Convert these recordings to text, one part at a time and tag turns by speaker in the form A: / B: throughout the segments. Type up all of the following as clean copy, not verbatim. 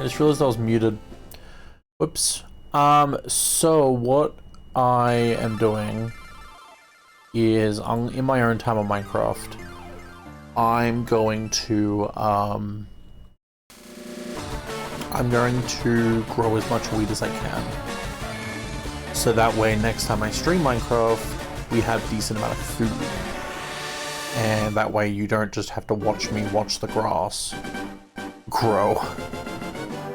A: I just realized I was muted. Whoops. So what I am doing is, in my own time on Minecraft, I'm going to grow as much weed as I can. So that way, next time I stream Minecraft, we have a decent amount of food. And that way you don't just have to watch me watch the grass grow.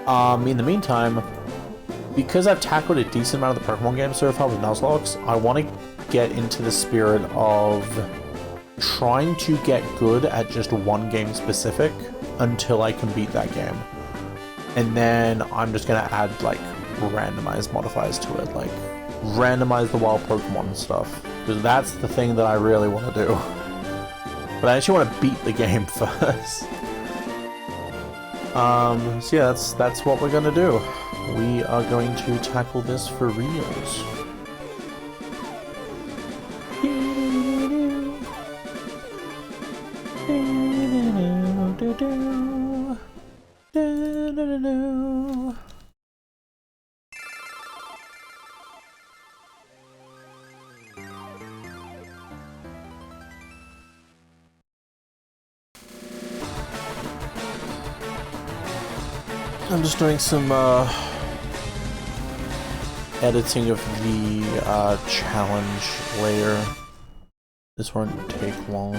A: In the meantime, because I've tackled a decent amount of the Pokemon games so far with Nuzlocke, I want to get into the spirit of trying to get good at just one game specific until I can beat that game. And then I'm just going to add, like, randomized modifiers to it, like, randomize the wild Pokemon and stuff. Because that's the thing that I really want to do. But I actually want to beat the game first. So yeah, that's what we're gonna do. We are going to tackle this for reals. I'm just doing some editing of the challenge layer. This won't take long.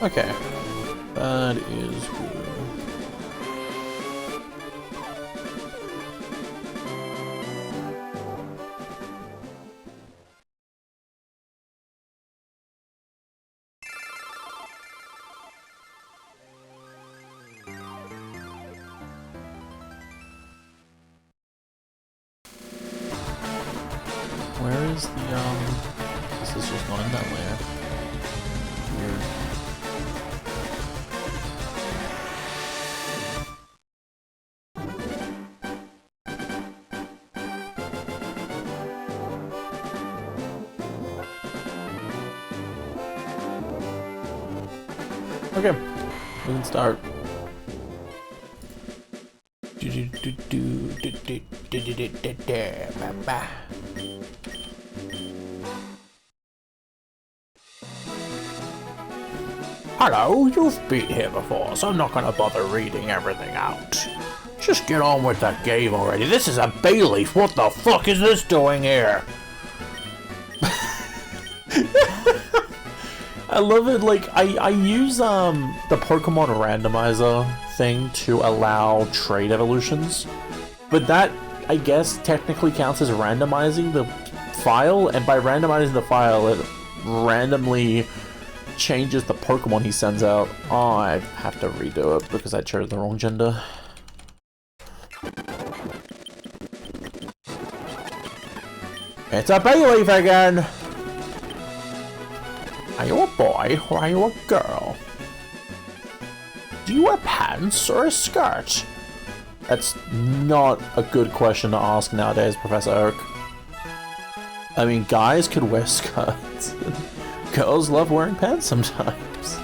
A: Okay, that is good. Where is the, this is just not in that layer. Weird. Okay, we can start. Hello, you've been here before, so I'm not gonna bother reading everything out. Just get on with that game already. This is a bay leaf. What the fuck is this doing here? I love it. Like, I use the Pokemon randomizer thing to allow trade evolutions, but that, I guess, technically counts as randomizing the file, and by randomizing the file, it randomly changes the Pokemon he sends out. Oh, I have to redo it because I chose the wrong gender. It's a Bayleaf again! Are you a boy or are you a girl? Do you wear pants or a skirt? That's not a good question to ask nowadays, Professor Oak. I mean, guys could wear skirts. Girls love wearing pants sometimes.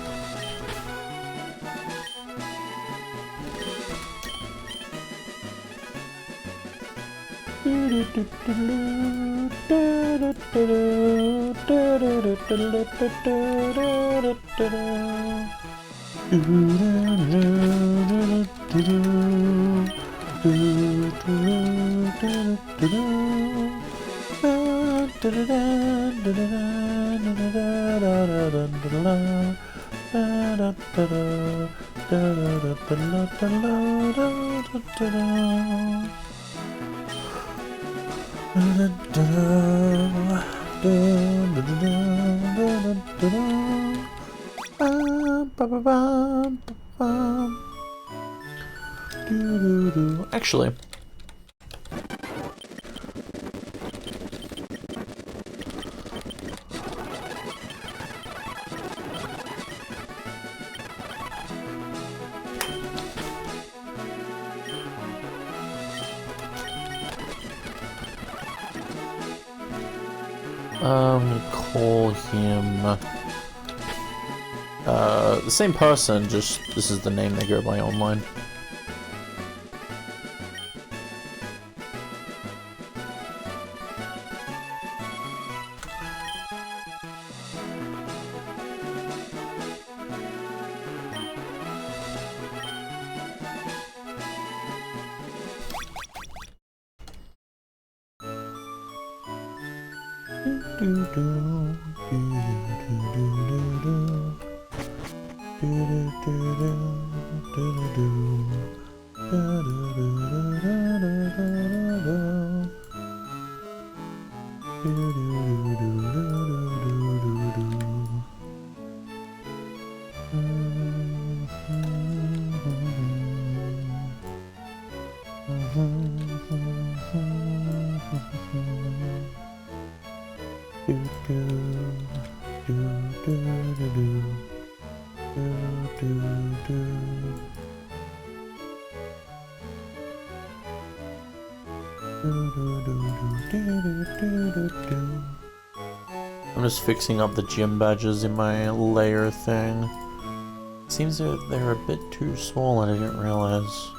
A: Actually, I'm gonna call him the same person, just this is the name they go by online. I'm just fixing up the gym badges in my layer thing. Seems they're a bit too small and I didn't realize.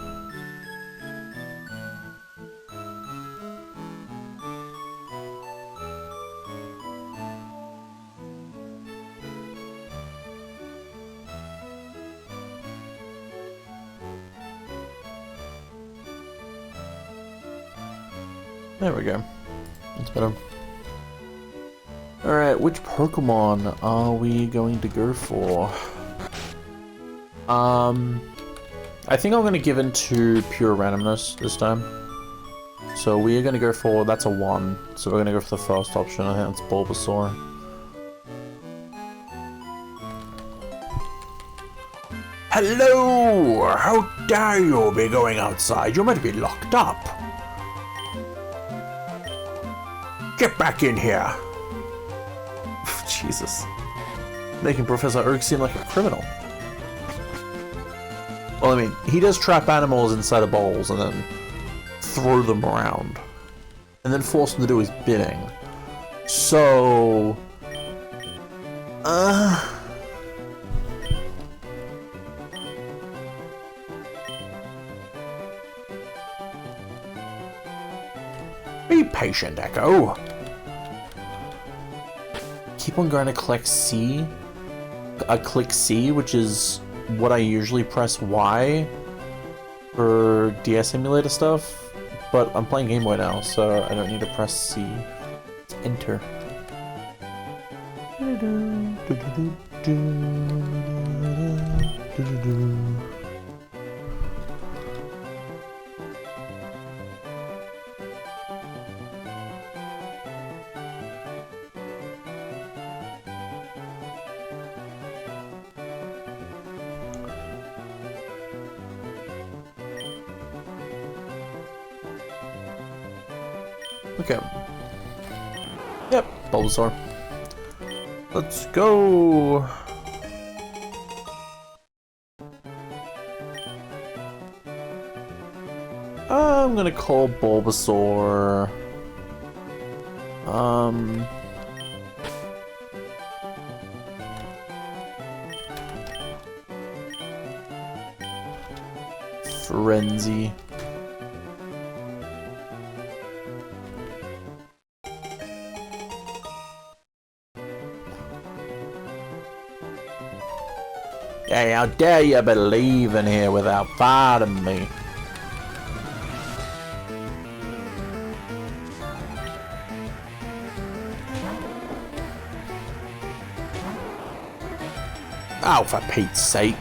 A: There we go. That's better. Alright, which Pokemon are we going to go for? I think I'm going to give in to pure randomness this time. So we are going to go for, that's a 1, so we're going to go for the first option. I think it's Bulbasaur. Hello! How dare you be going outside? You're meant to be locked up. Get back in here! Jesus. Making Professor Oak seem like a criminal. Well, I mean, he does trap animals inside of bowls and then throw them around. And then force them to do his bidding. So... Be patient, Echo. Keep on going to collect C. I click C, which is what I usually press Y for DS emulator stuff, but I'm playing Game Boy now, so I don't need to press C. It's enter. Okay. Yep, Bulbasaur. Let's go. I'm gonna call Bulbasaur. Frenzy. Yeah, how dare you believe in here without fighting me? Oh, for Pete's sake.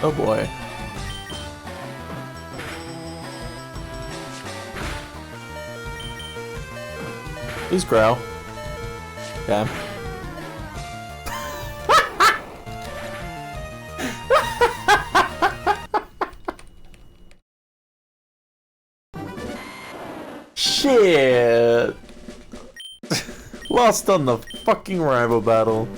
A: Oh boy. Please growl. Yeah. Shit! Lost on the fucking rival battle.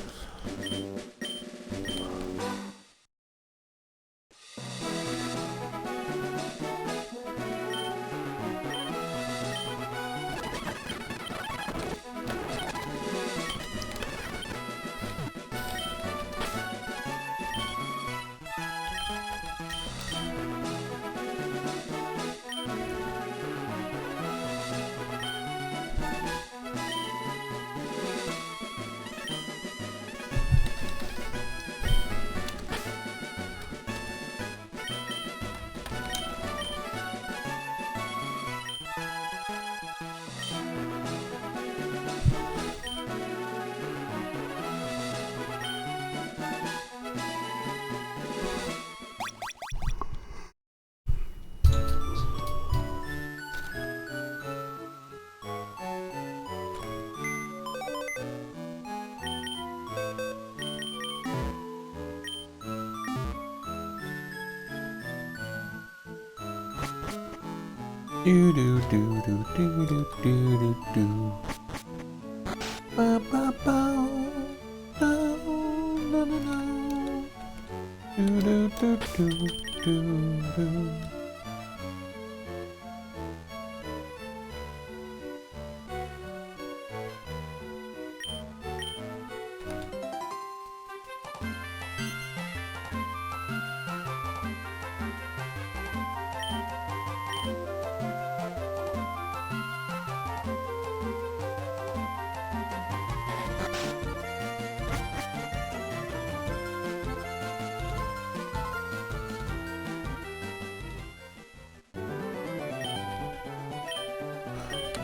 A: Do do do do do do do do do. Ba ba ba. No no no no. Do do do do do do.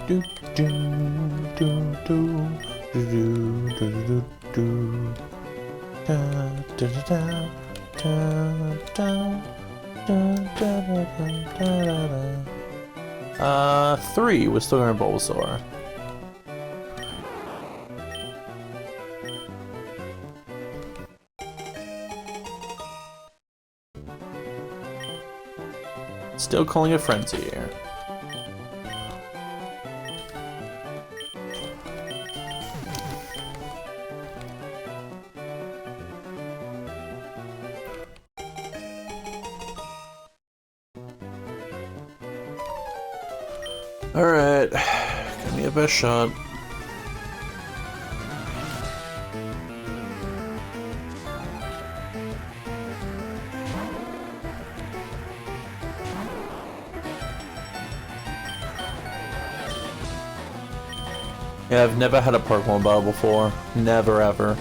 A: Do do do do do do do do. Da da da da da da da da da da. 3. We're still going Bulbasaur. Still calling it Frenzy here. Alright, give me a best shot. Yeah, I've never had a Pokemon battle before. Never ever.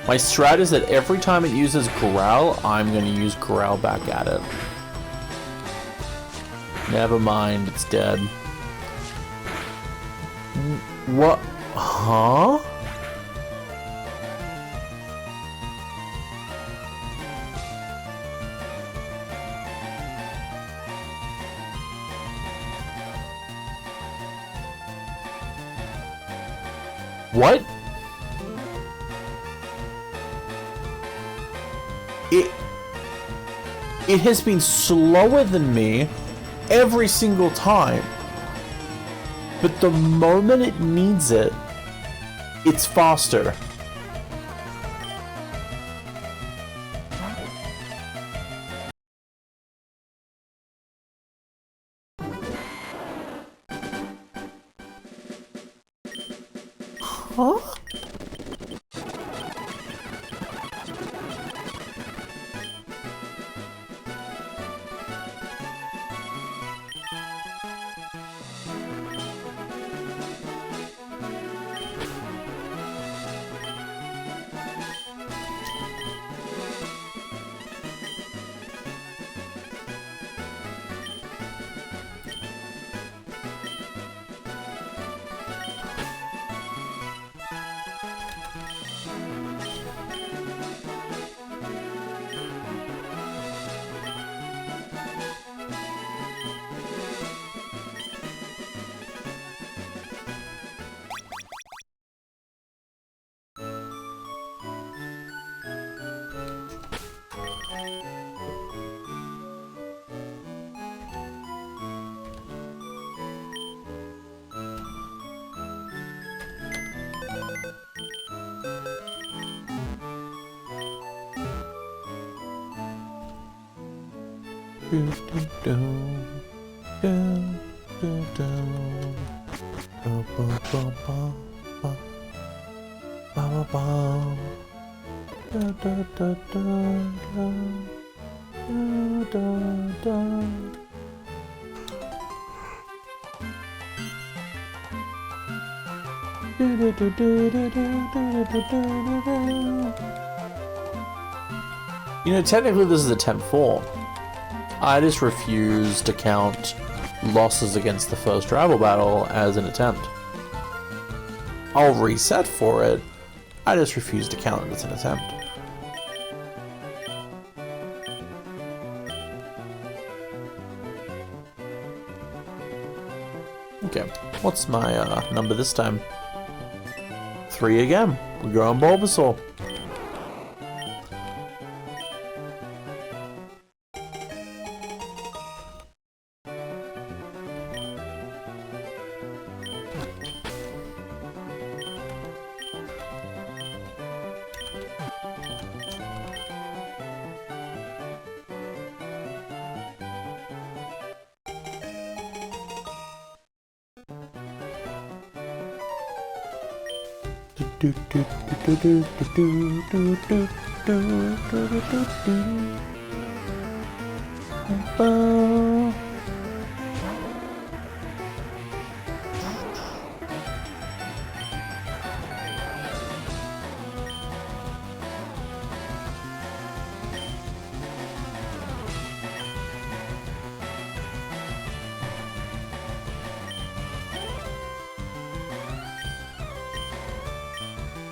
A: My strat is that every time it uses Growl, I'm gonna use Growl back at it. Never mind, it's dead. What? Huh? What? It has been slower than me every single time. But the moment it needs it, it's faster. Huh? You know, technically this is attempt 4. I just refuse to count losses against the first rival battle as an attempt. I'll reset for it. I just refuse to count it as an attempt. Okay, what's my number this time? 3 again. We're going Bulbasaur.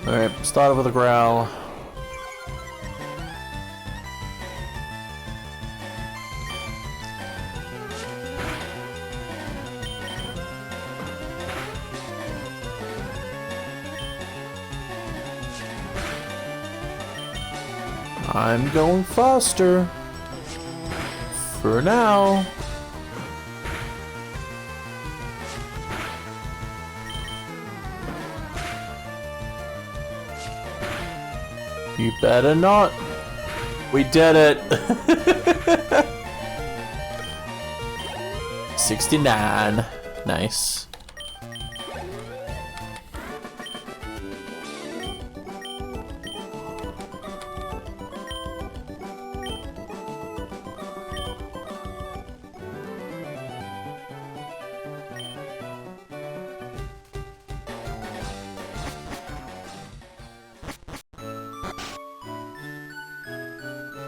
A: Alright, start with a growl. I'm going faster. For now. You better not. We did it. 69. Nice.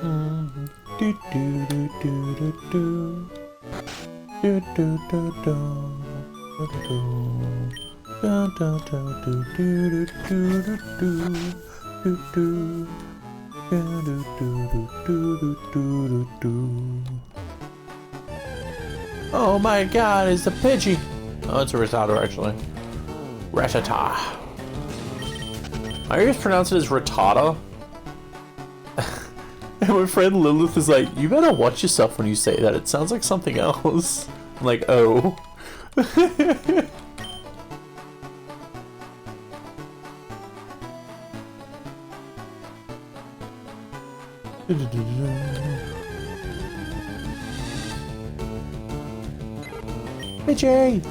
A: Do do do do do do. Do do do do. Do do do do do do do do do. Oh my god, it's a Pidgey! Oh, it's a Rattata actually. Rattata. I always pronounce it as Rattata. And my friend Lilith is like, you better watch yourself when you say that, it sounds like something else. I'm like, oh. Pidgey!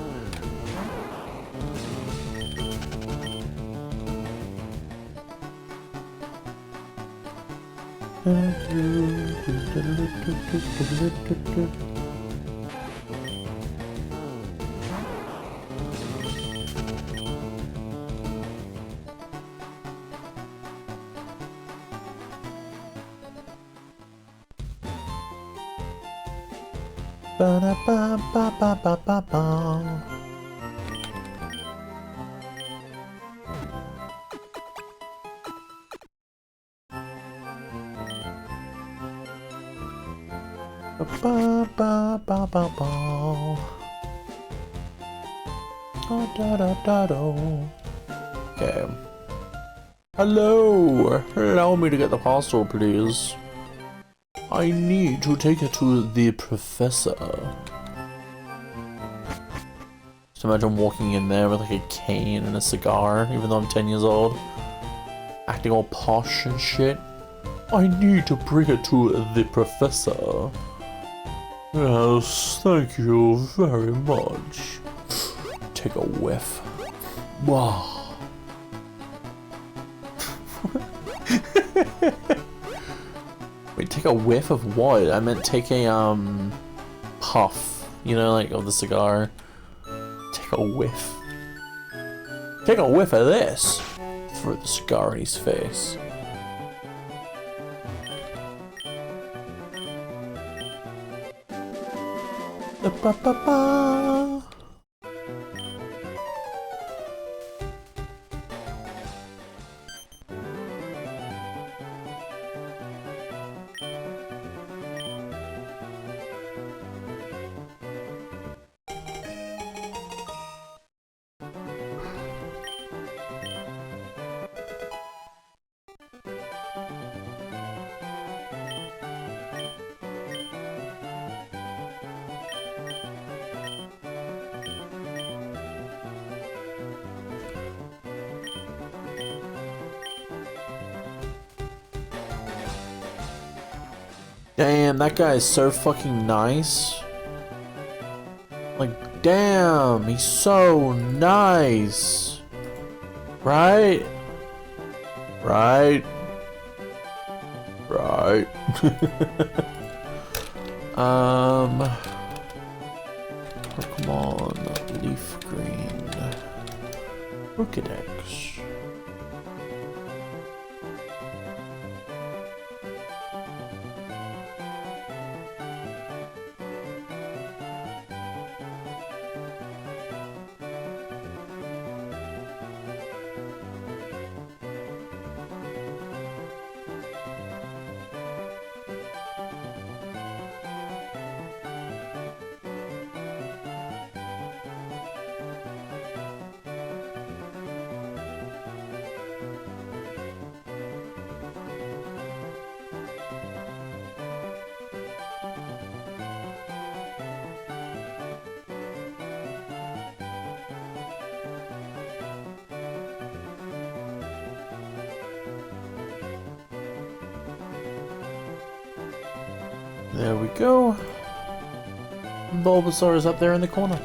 A: Ba da ba ba ba ba ba ba. Ba ba ba ba ba. Da da da do. Okay. Hello. Allow me to get the parcel, please. I need to take it to the professor. So imagine walking in there with like a cane and a cigar, even though I'm 10 years old. Acting all posh and shit. I need to bring it to the professor. Yes, thank you very much. Take a whiff. Wow. Wait, take a whiff of what? I meant take a, puff. You know, like, of the cigar. Take a whiff. Take a whiff of this! Throw the cigar in his face. Ba-ba-ba-ba. Damn, that guy is so fucking nice. Like, damn, he's so nice. Right? Right? Right. Pokemon Leaf Green. Pokedex. There we go. Bulbasaur is up there in the corner.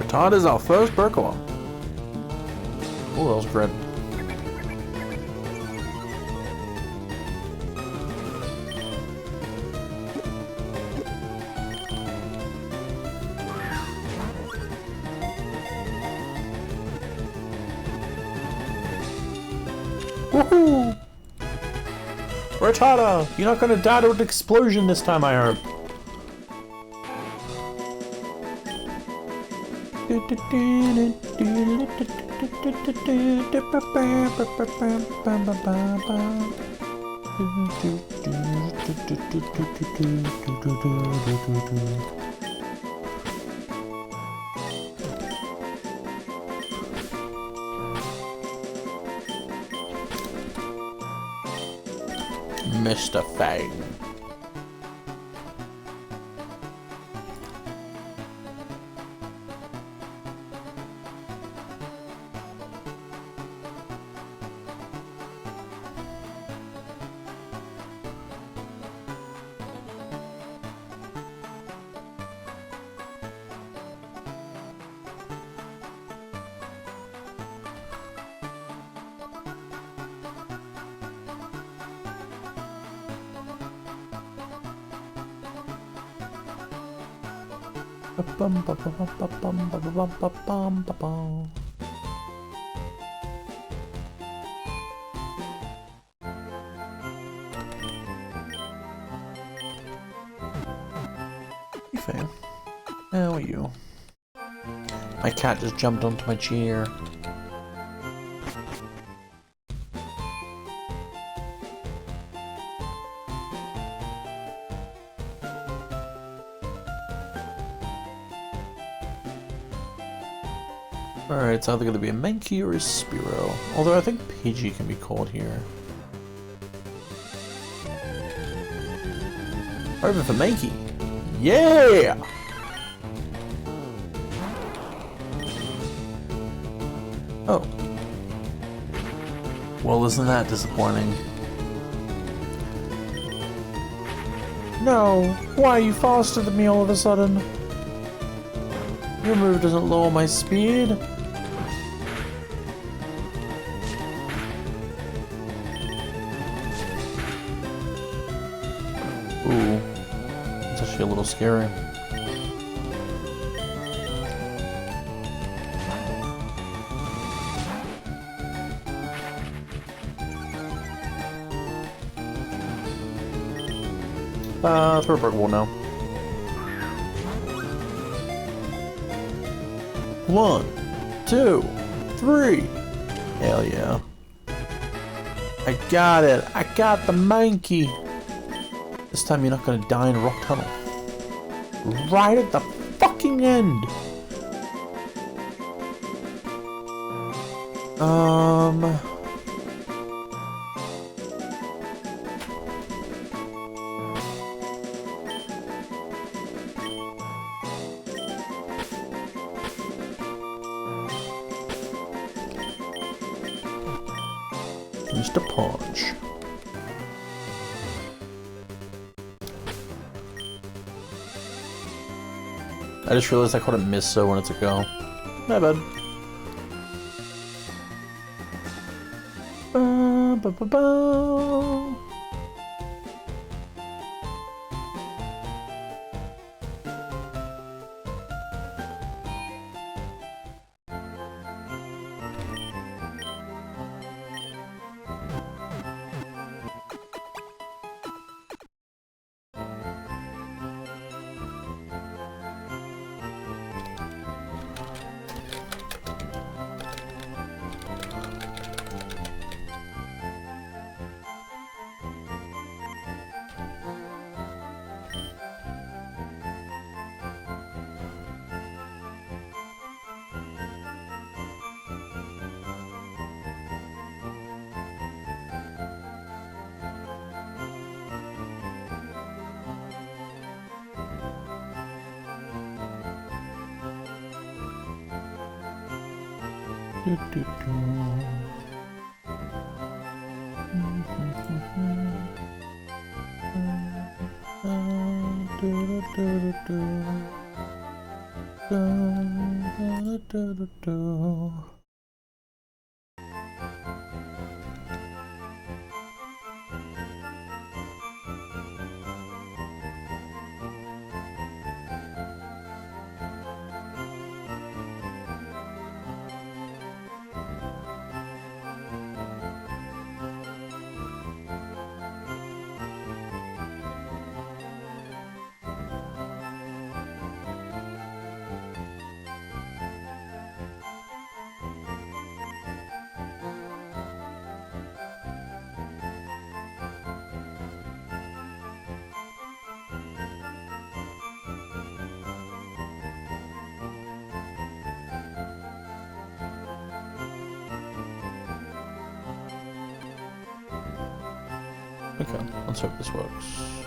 A: Todd is our first Burkle. Oh, that was great. Woohoo! Rattata! You're not gonna die to an explosion this time, I hope. Mr. Fang. Hey, Fan. How are you? My cat just jumped onto my chair. Alright, it's either going to be a Mankey or a Spearow. Although I think Pidgey can be called here. Over for Mankey! Yeah! Oh. Well, isn't that disappointing? No! Why are you faster than me all of a sudden? Your move doesn't lower my speed. Ooh, it's actually a little scary. Throw a brick wall now. 1, 2, 3. Hell yeah. I got it. I got the Mankey. This time you're not gonna die in a rock tunnel. Right at the fucking end. Mr. Punch. I just realized I called it miss so when it's a go. My bad. Ba, ba, ba, ba. Do, do, do. Do, do, do, do. Okay, let's hope this works.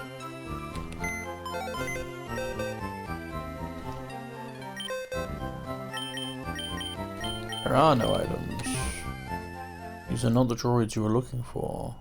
A: There are no items. These are not the droids you were looking for.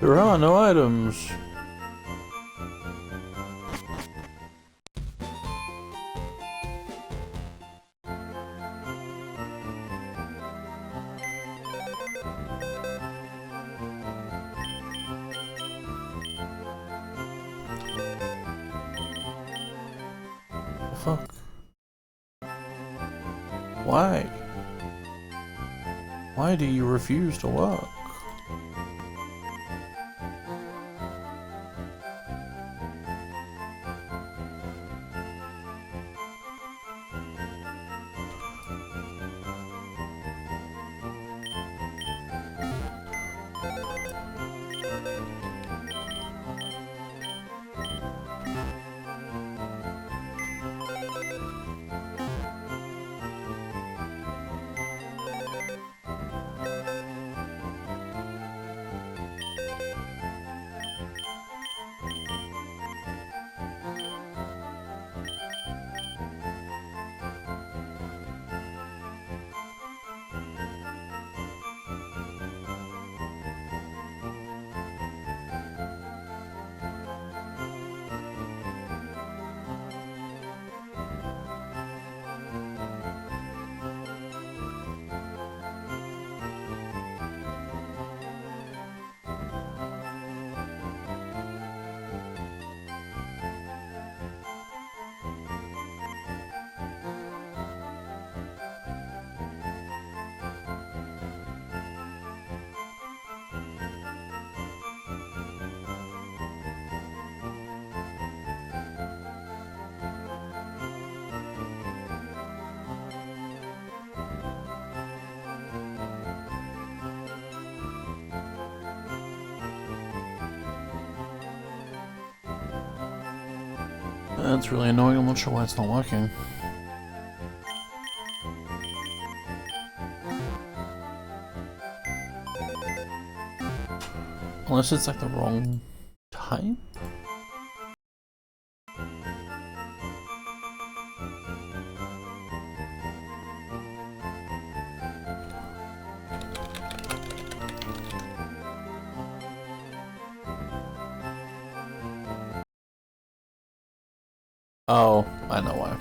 A: There are no items. The fuck? Why? Why do you refuse to work? That's really annoying. I'm not sure why it's not working. Unless it's like the wrong type? Oh, I know why.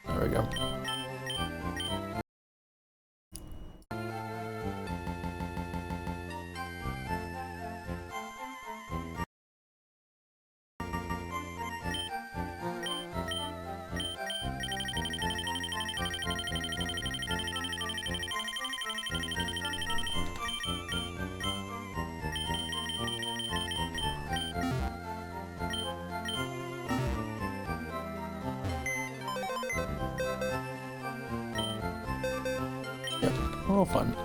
A: There we go. more fun.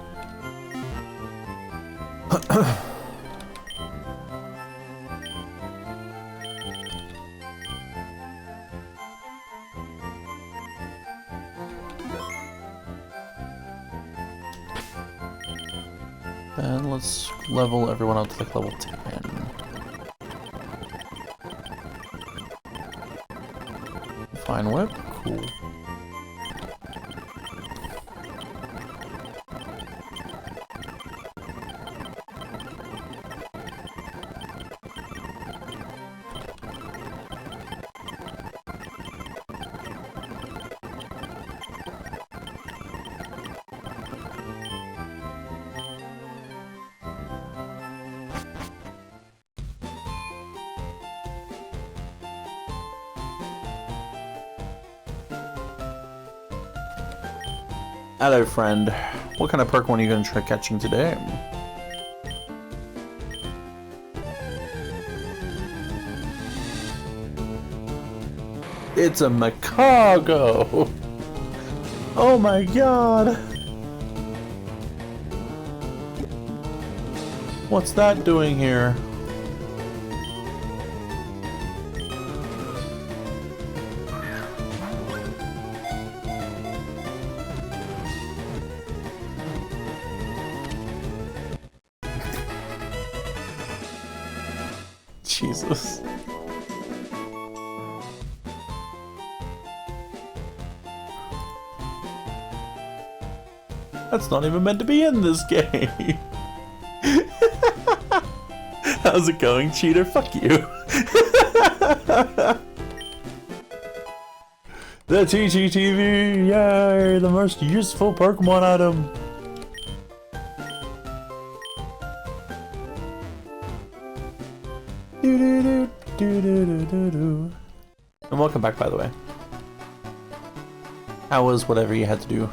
A: And let's level everyone up to like level 10. Fine whip, cool. Hello, friend. What kind of Pokemon are you going to try catching today? It's a Macago! Oh my god! What's that doing here? Jesus. That's not even meant to be in this game. How's it going, cheater? Fuck you. The TTTV, yay! The most useful Pokemon item. And welcome back, by the way. How was whatever you had to do?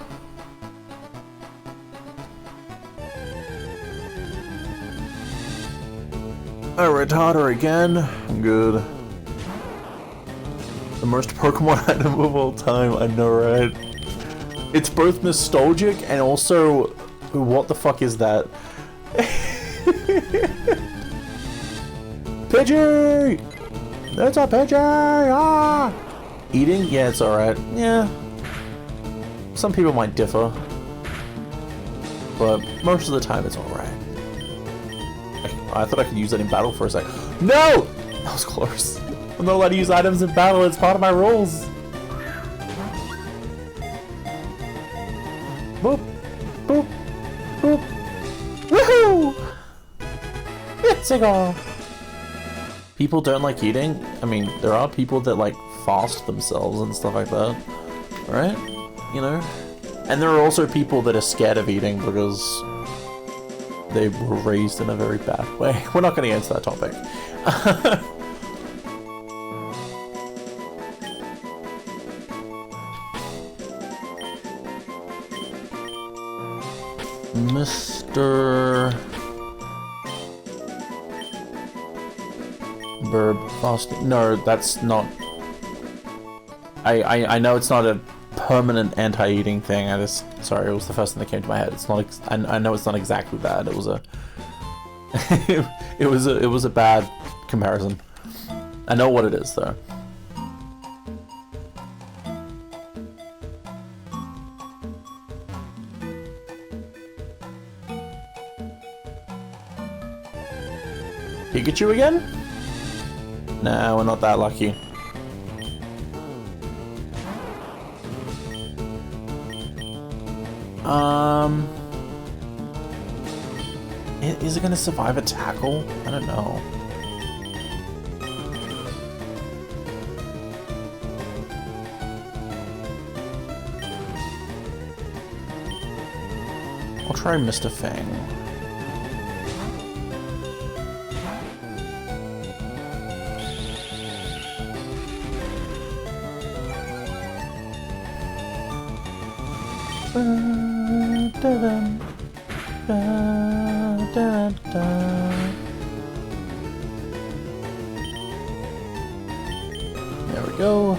A: A retarder again? I'm good. The most Pokemon item of all time, I know, right? It's both nostalgic and also... What the fuck is that? Pidgey! That's a Pidgey! Ah! Eating? Yeah, it's alright. Yeah. Some people might differ. But most of the time it's alright. I thought I could use that in battle for a sec. No! That was close. I'm not allowed to use items in battle, it's part of my rules. Boop. Boop. Boop. Woohoo! It's a go! People don't like eating. I mean, there are people that like fast themselves and stuff like that, right? You know? And there are also people that are scared of eating because they were raised in a very bad way. We're not going to get into that topic. Mr. Burb fasting. No, that's not. I know it's not a permanent anti-eating thing. Sorry, it was the first thing that came to my head. It's not. I know it's not exactly that. It was a. it was a bad comparison. I know what it is though. Pikachu again? Nah, we're not that lucky. Is it gonna survive a tackle? I don't know. I'll try Mr. Fang. There we go.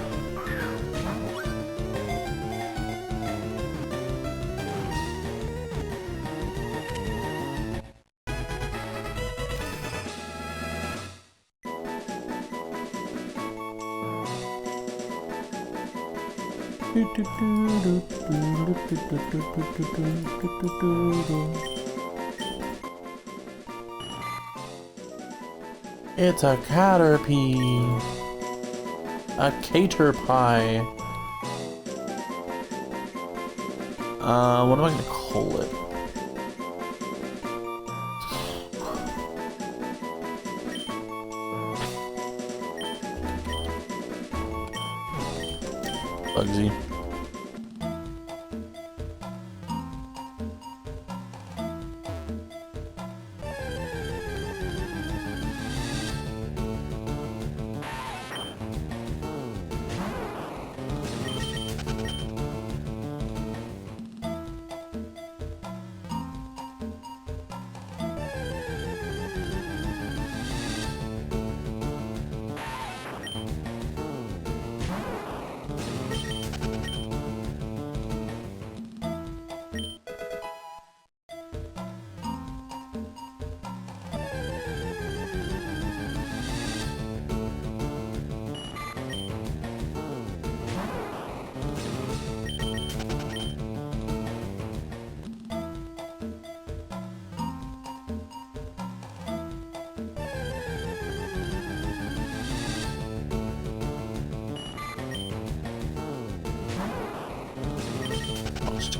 A: It's a caterpie. A cater pie. What am I gonna call it? Bugsy.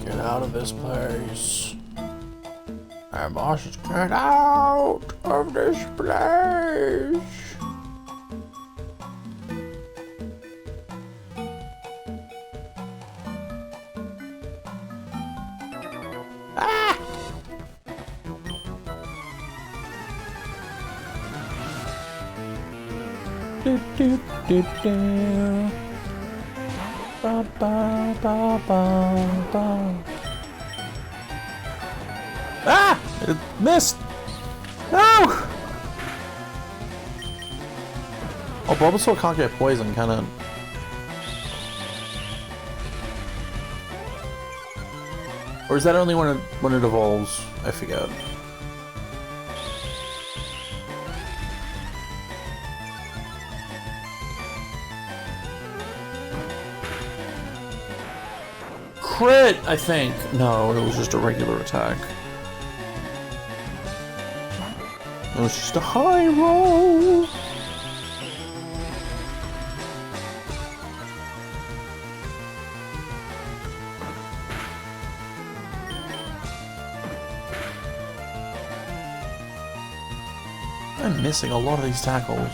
A: Get out of this place. I must get out of this place. Ah! Do, do, do, do. Ba, ba, ba, ba, ba. Ah! It missed! No! Oh, Bulbasaur can't get poison, can it? Or is that only when it evolves? I forget. Crit, I think. No, it was just a regular attack. It was just a high roll. I'm missing a lot of these tackles.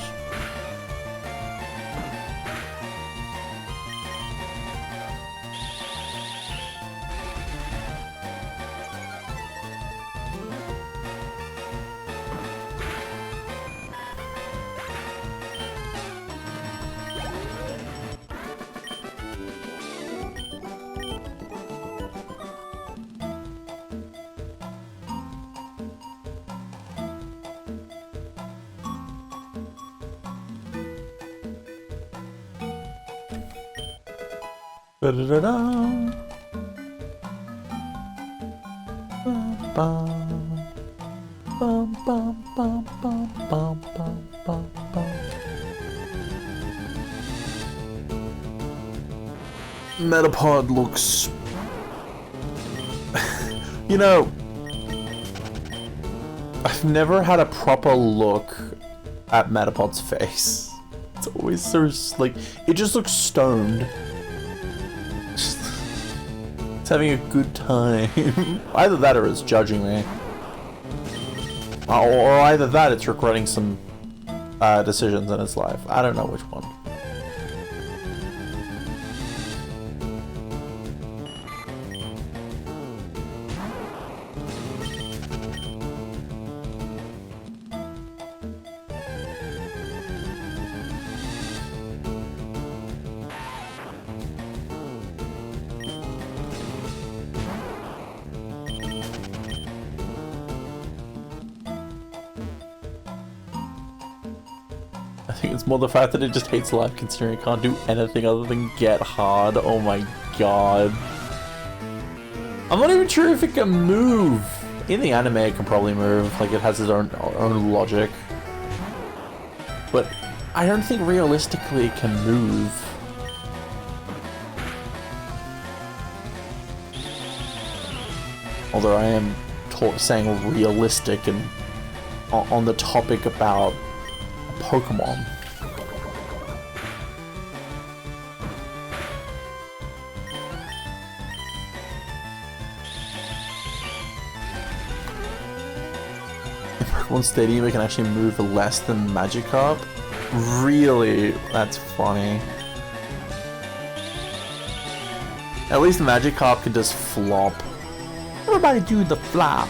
A: Da-da-da-da. Bum, bum. Bum, bum, bum, bum, bum, bum, bum, bum. Metapod looks... You know, I've never had a proper look at Metapod's face. It's always so, like, it just looks stoned. It's having a good time. Either that or it's judging me. Or either that, it's regretting some decisions in its life. I don't know which one. I think it's more the fact that it just hates life, considering it can't do anything other than get hard. Oh my god. I'm not even sure if it can move. In the anime it can probably move, like it has its own logic. But I don't think realistically it can move. Although I am saying realistic and on the topic about Pokemon. In Pokemon Stadium, we can actually move less than Magikarp. Really? That's funny. At least Magikarp can just flop. Everybody do the flop.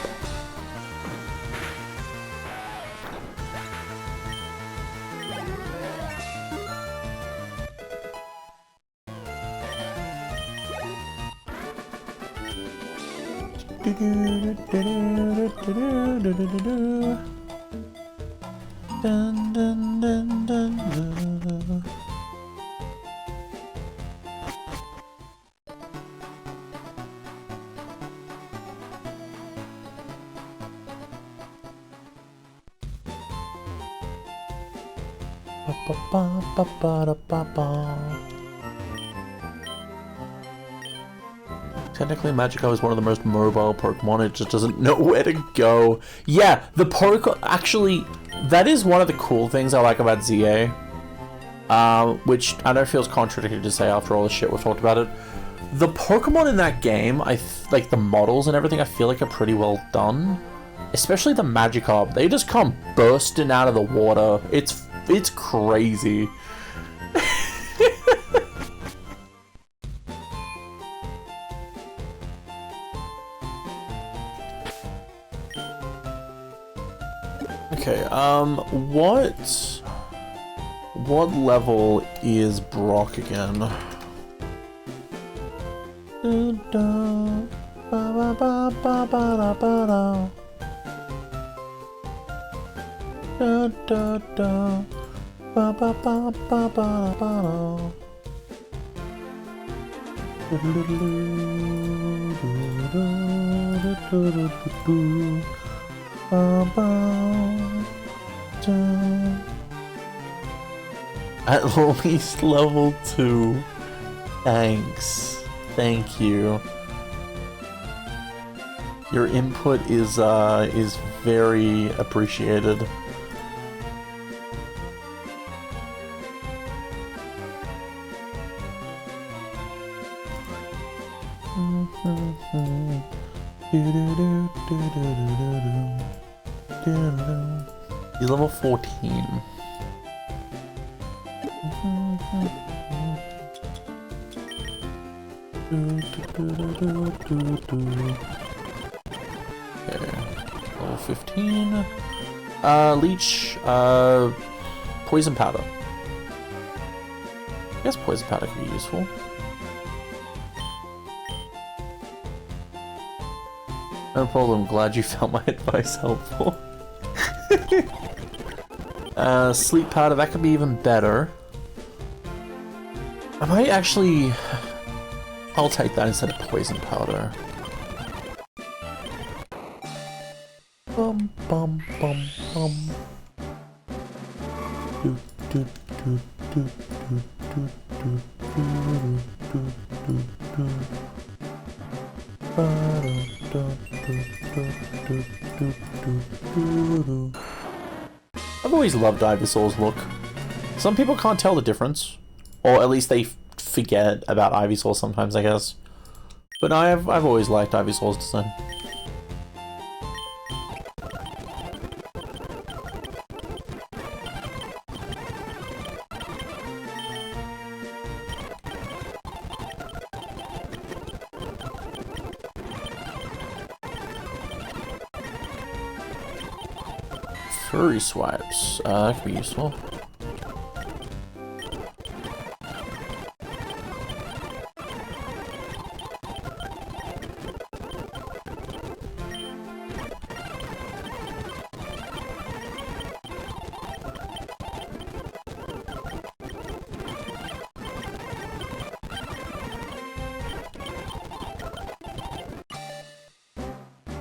A: Dun, dun, dun, dun, dun. Ba, ba, ba, ba, da, ba, ba. Technically, Magikarp is one of the most mobile Pokemon. It just doesn't know where to go. Yeah, the actually, that is one of the cool things I like about ZA. Which I know feels contradictory to say after all the shit we've talked about it. The Pokemon in that game, like the models and everything, I feel like are pretty well done. Especially the Magikarp. They just come bursting out of the water. It's crazy. Okay, what level is Brock again? At least level 2. Thanks. Thank you. Your input is very appreciated. He's level 14. Okay, level 15. Leech, poison powder. I guess poison powder could be useful. No problem, glad you found my advice helpful. Sleep powder, that could be even better. I might actually... I'll take that instead of poison powder. Bum bum bum bum. Do do do do do do do do do do. I've always loved Ivysaur's look. Some people can't tell the difference, or at least they forget about Ivysaur sometimes, I guess. But I've always liked Ivysaur's design. Furry swipes, that could be useful.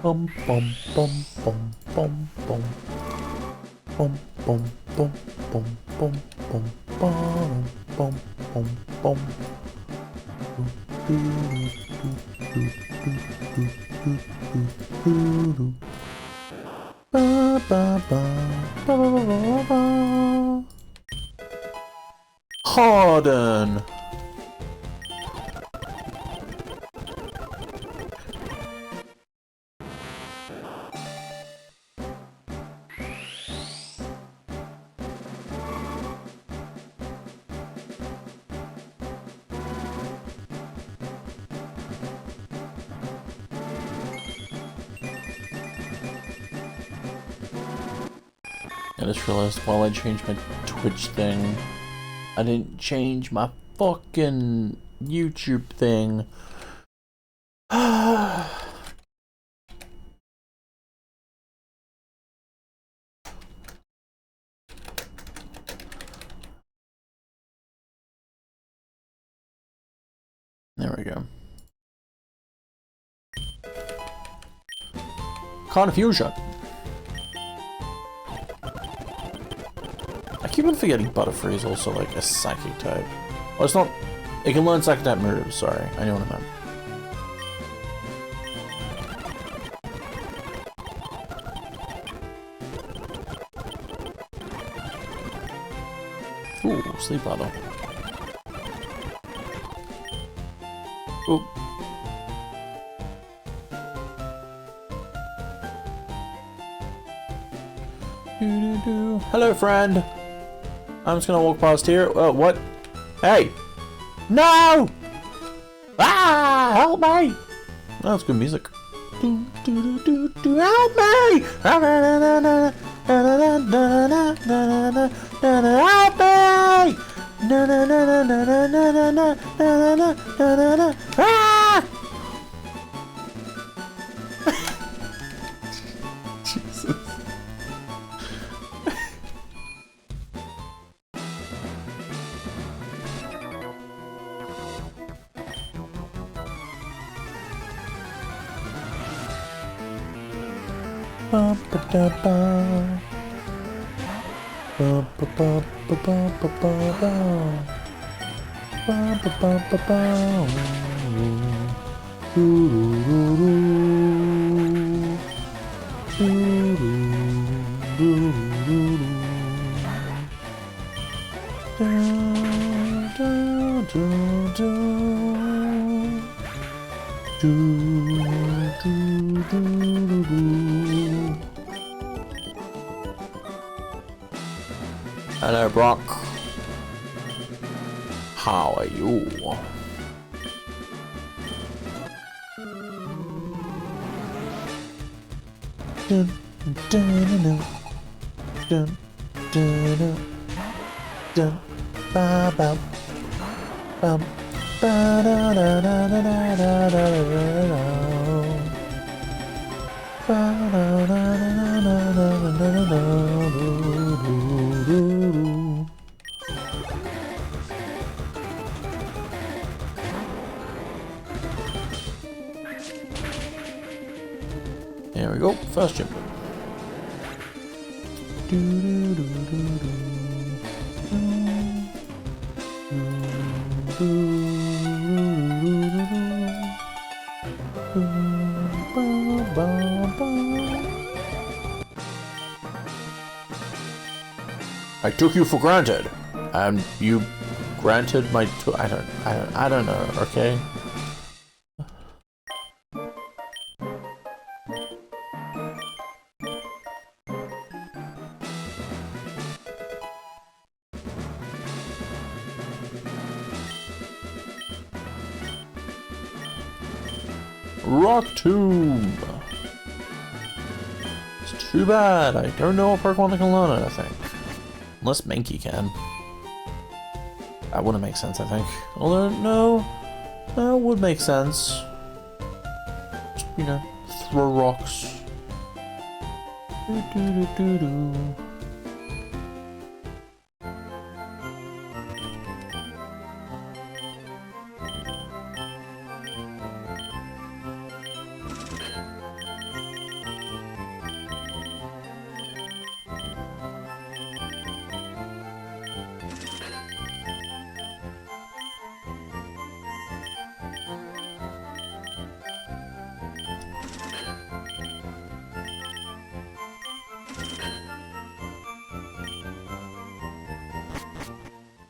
A: Bum bum bum bum bum bum. Bum bum bum bum bum bum bum bum bum bum. Ba, ba, ba, ba, ba, ba, ba. Harden. I just realized while I changed my Twitch thing, I didn't change my fucking YouTube thing. There we go. Confusion. I keep on forgetting Butterfree is also like a psychic type. Well, it's not. It can learn psychic type moves. Sorry, I know what I meant. Ooh, sleep ladder. Ooh. Hello, friend. I'm just gonna walk past here. Oh, what? Hey! No! Ah! Help me! Oh, that's good music. Help me! Help me! Ah! Jesus. Ba ba da ba. Ba ba ba ba ba ba ba ba. Ba ba ba ba ba. Hello, Brock. How are you? Dun, dun, dun, dun, dun, dun, ba, ba, bum, ba, da, da, da, da, da, da, da, da, ba, da, da, da, da, da, da, da, da, There we go, first jump. I took you for granted, and you granted my I don't know, okay? Rock Tomb! It's too bad, I don't know a Pokemon that can learn it, I think. Unless Mankey can. That wouldn't make sense, I think. Although, no, that would make sense. Just, you know, throw rocks. Do-do-do-do-do.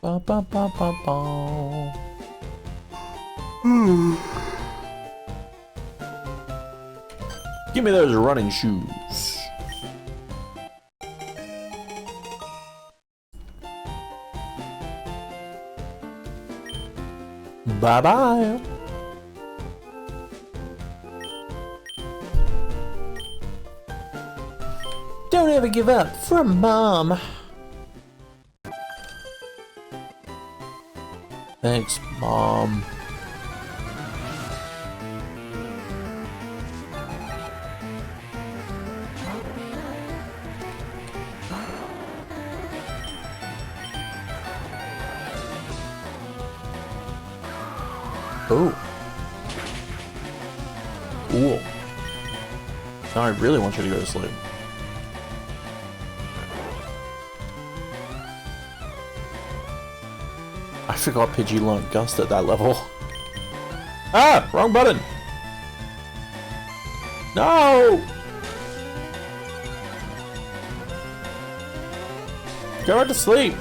A: Ba ba ba ba ba. Give me those running shoes. Bye bye. Don't ever give up, from Mom. Thanks, Mom. Oh. Cool. Now I really want you to go to sleep. I forgot Pidgey learned Gust at that level. Ah! Wrong button! No! Go right to sleep!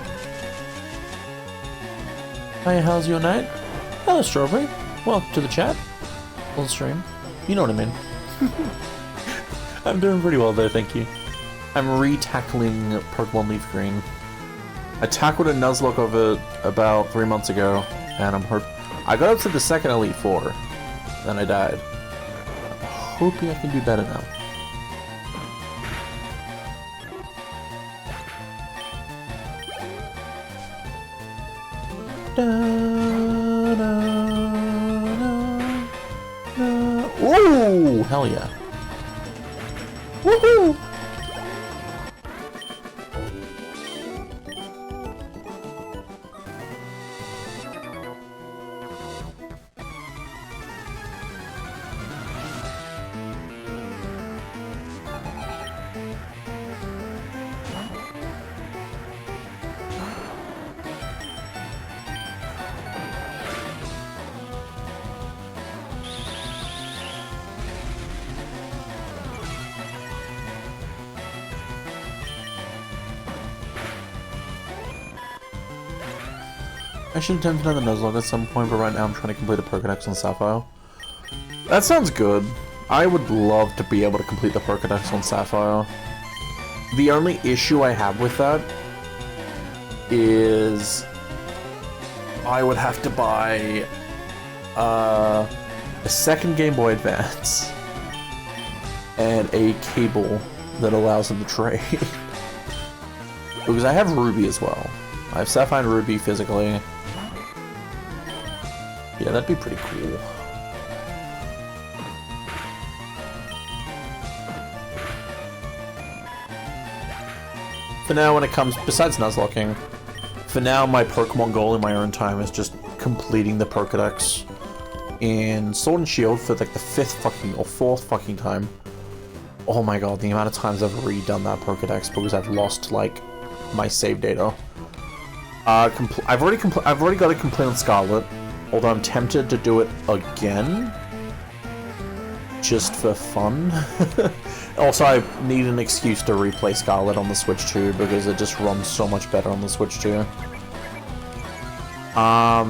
A: Hey, how's your night? Hello, Strawberry. Welcome to the chat. On stream. You know what I mean. I'm doing pretty well there, thank you. I'm re-tackling Pokemon Leaf Green. I tackled a Nuzlocke of it about 3 months ago, and I got up to the second Elite Four, then I died. I'm hoping I can do better now. Ooh, hell yeah. Woohoo! I should attempt another Nuzlocke at some point, but right now I'm trying to complete the Pokédex on Sapphire. That sounds good. I would love to be able to complete the Pokédex on Sapphire. The only issue I have with that is I would have to buy a second Game Boy Advance and a cable that allows them to trade. Because I have Ruby as well. I have Sapphire and Ruby physically. Yeah, that'd be pretty cool. For now, when it comes, besides Nuzlocking, for now my Pokemon goal in my own time is just completing the Pokédex in Sword and Shield for like the 5th fucking or 4th fucking time. Oh my god, the amount of times I've redone that Pokédex because I've lost like my save data. I've already got it complete on Scarlet, although I'm tempted to do it again, just for fun. Also, I need an excuse to replay Scarlet on the Switch 2 because it just runs so much better on the Switch 2. I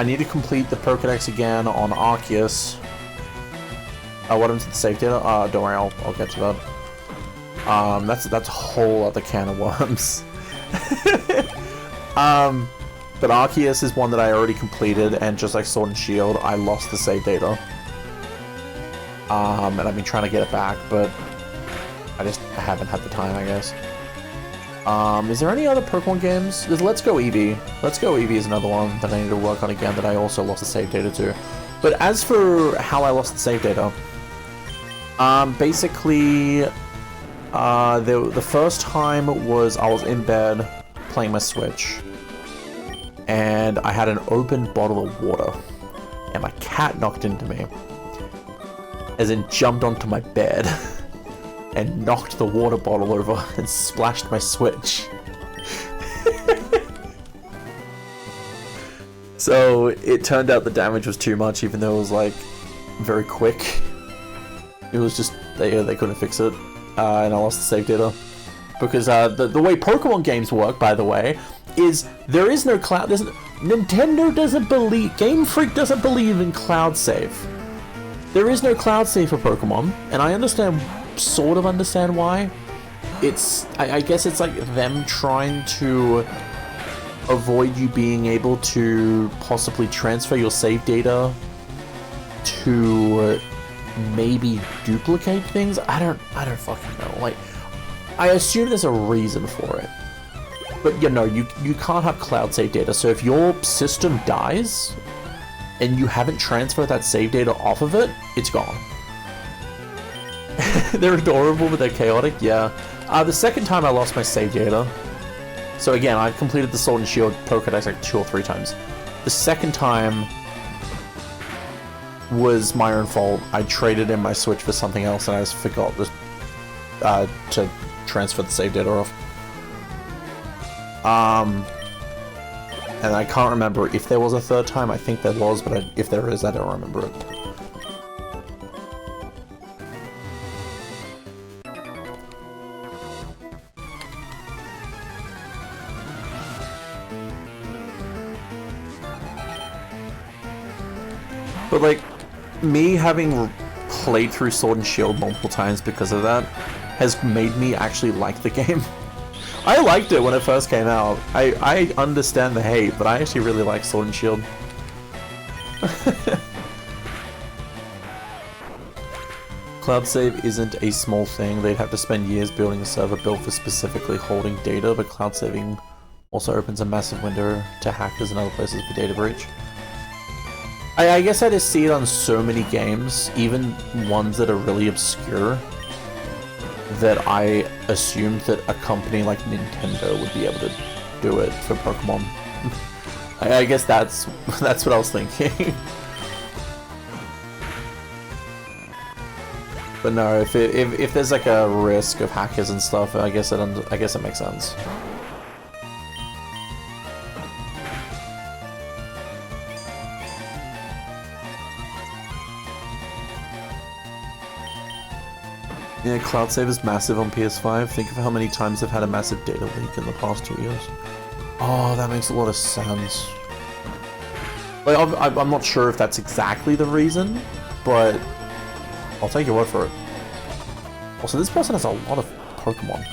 A: need to complete the Pokédex again on Arceus. What happened to the save data? Don't worry, I'll get to that. That's a whole other can of worms. But Arceus is one that I already completed, and just like Sword and Shield, I lost the save data. And I've been trying to get it back, but I haven't had the time, I guess. Is there any other Pokemon games? There's Let's Go Eevee. Let's Go Eevee is another one that I need to work on again that I also lost the save data to. But as for how I lost the save data, basically, the first time was I was in bed playing my Switch, and I had an open bottle of water, and my cat knocked into me, as in jumped onto my bed, and knocked the water bottle over and splashed my Switch. So it turned out the damage was too much, even though it was like very quick. It was just they couldn't fix it, and I lost the save data. Because the way Pokemon games work, by the way, is there is no cloud. Nintendo doesn't believe. Game Freak doesn't believe in cloud save. There is no cloud save for Pokemon, and I understand, sort of understand why. I guess it's like them trying to avoid you being able to possibly transfer your save data to maybe duplicate things. I don't fucking know. Like, I assume there's a reason for it. But you know, you can't have cloud save data. So if your system dies and you haven't transferred that save data off of it, it's gone. They're adorable, but they're chaotic. Yeah. The second time I lost my save data. So again, I've completed the Sword and Shield Pokédex like 2 or 3 times. The second time was my own fault. I traded in my Switch for something else, and I just forgot to transfer the save data off. And I can't remember if there was a third time. I think there was, but if there is, I don't remember it. But like, me having played through Sword and Shield multiple times because of that has made me actually like the game. I liked it when it first came out. I understand the hate, but I actually really like Sword and Shield. Cloud save isn't a small thing. They'd have to spend years building a server built for specifically holding data, but cloud saving also opens a massive window to hackers and other places for data breach. I guess I just see it on so many games, even ones that are really obscure, that I assumed that a company like Nintendo would be able to do it for Pokemon. I guess that's what I was thinking. But no, if there's like a risk of hackers and stuff, I guess it makes sense. Yeah, cloud save is massive on PS5. Think of how many times they've had a massive data leak in the past 2 years. Oh, that makes a lot of sense. Like, I'm not sure if that's exactly the reason, but I'll take your word for it. Also, this person has a lot of Pokemon.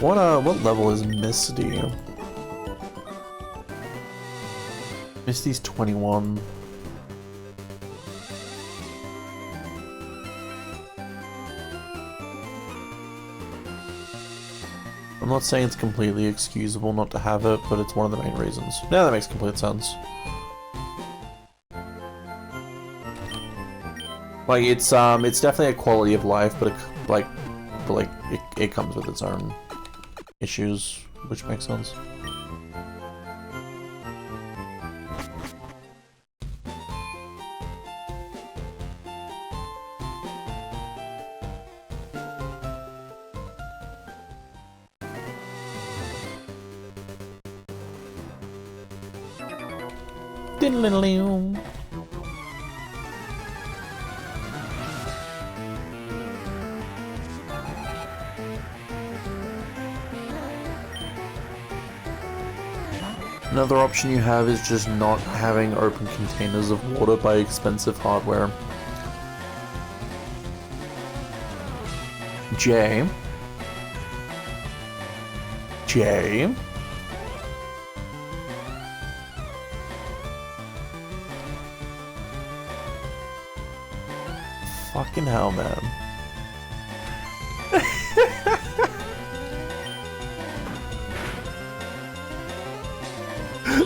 A: What level is Misty? Misty's 21. I'm not saying it's completely excusable not to have it, but it's one of the main reasons. Yeah, that makes complete sense. Like, it's definitely a quality of life, but it comes with its own issues, which makes sense. Diddle-diddle-doo. Another option you have is just not having open containers of water by expensive hardware. Jay? Fucking hell, man.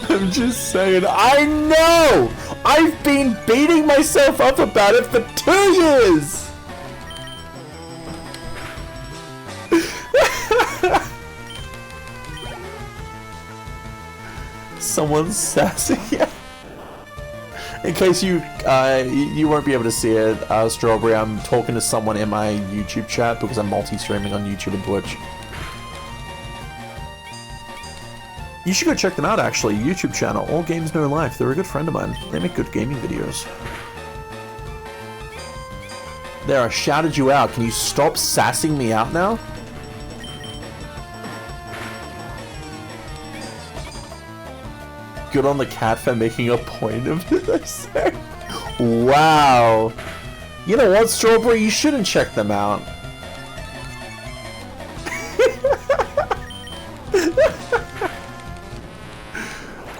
A: I'm just saying, I know! I've been beating myself up about it for 2 years! Someone's sassy. In case you won't be able to see it, Strawberry, I'm talking to someone in my YouTube chat because I'm multi-streaming on YouTube and Twitch. You should go check them out, actually. YouTube channel, All Games No Life. They're a good friend of mine. They make good gaming videos. There, I shouted you out. Can you stop sassing me out now? Good on the cat for making a point of this. Wow. You know what, Strawberry? You shouldn't check them out.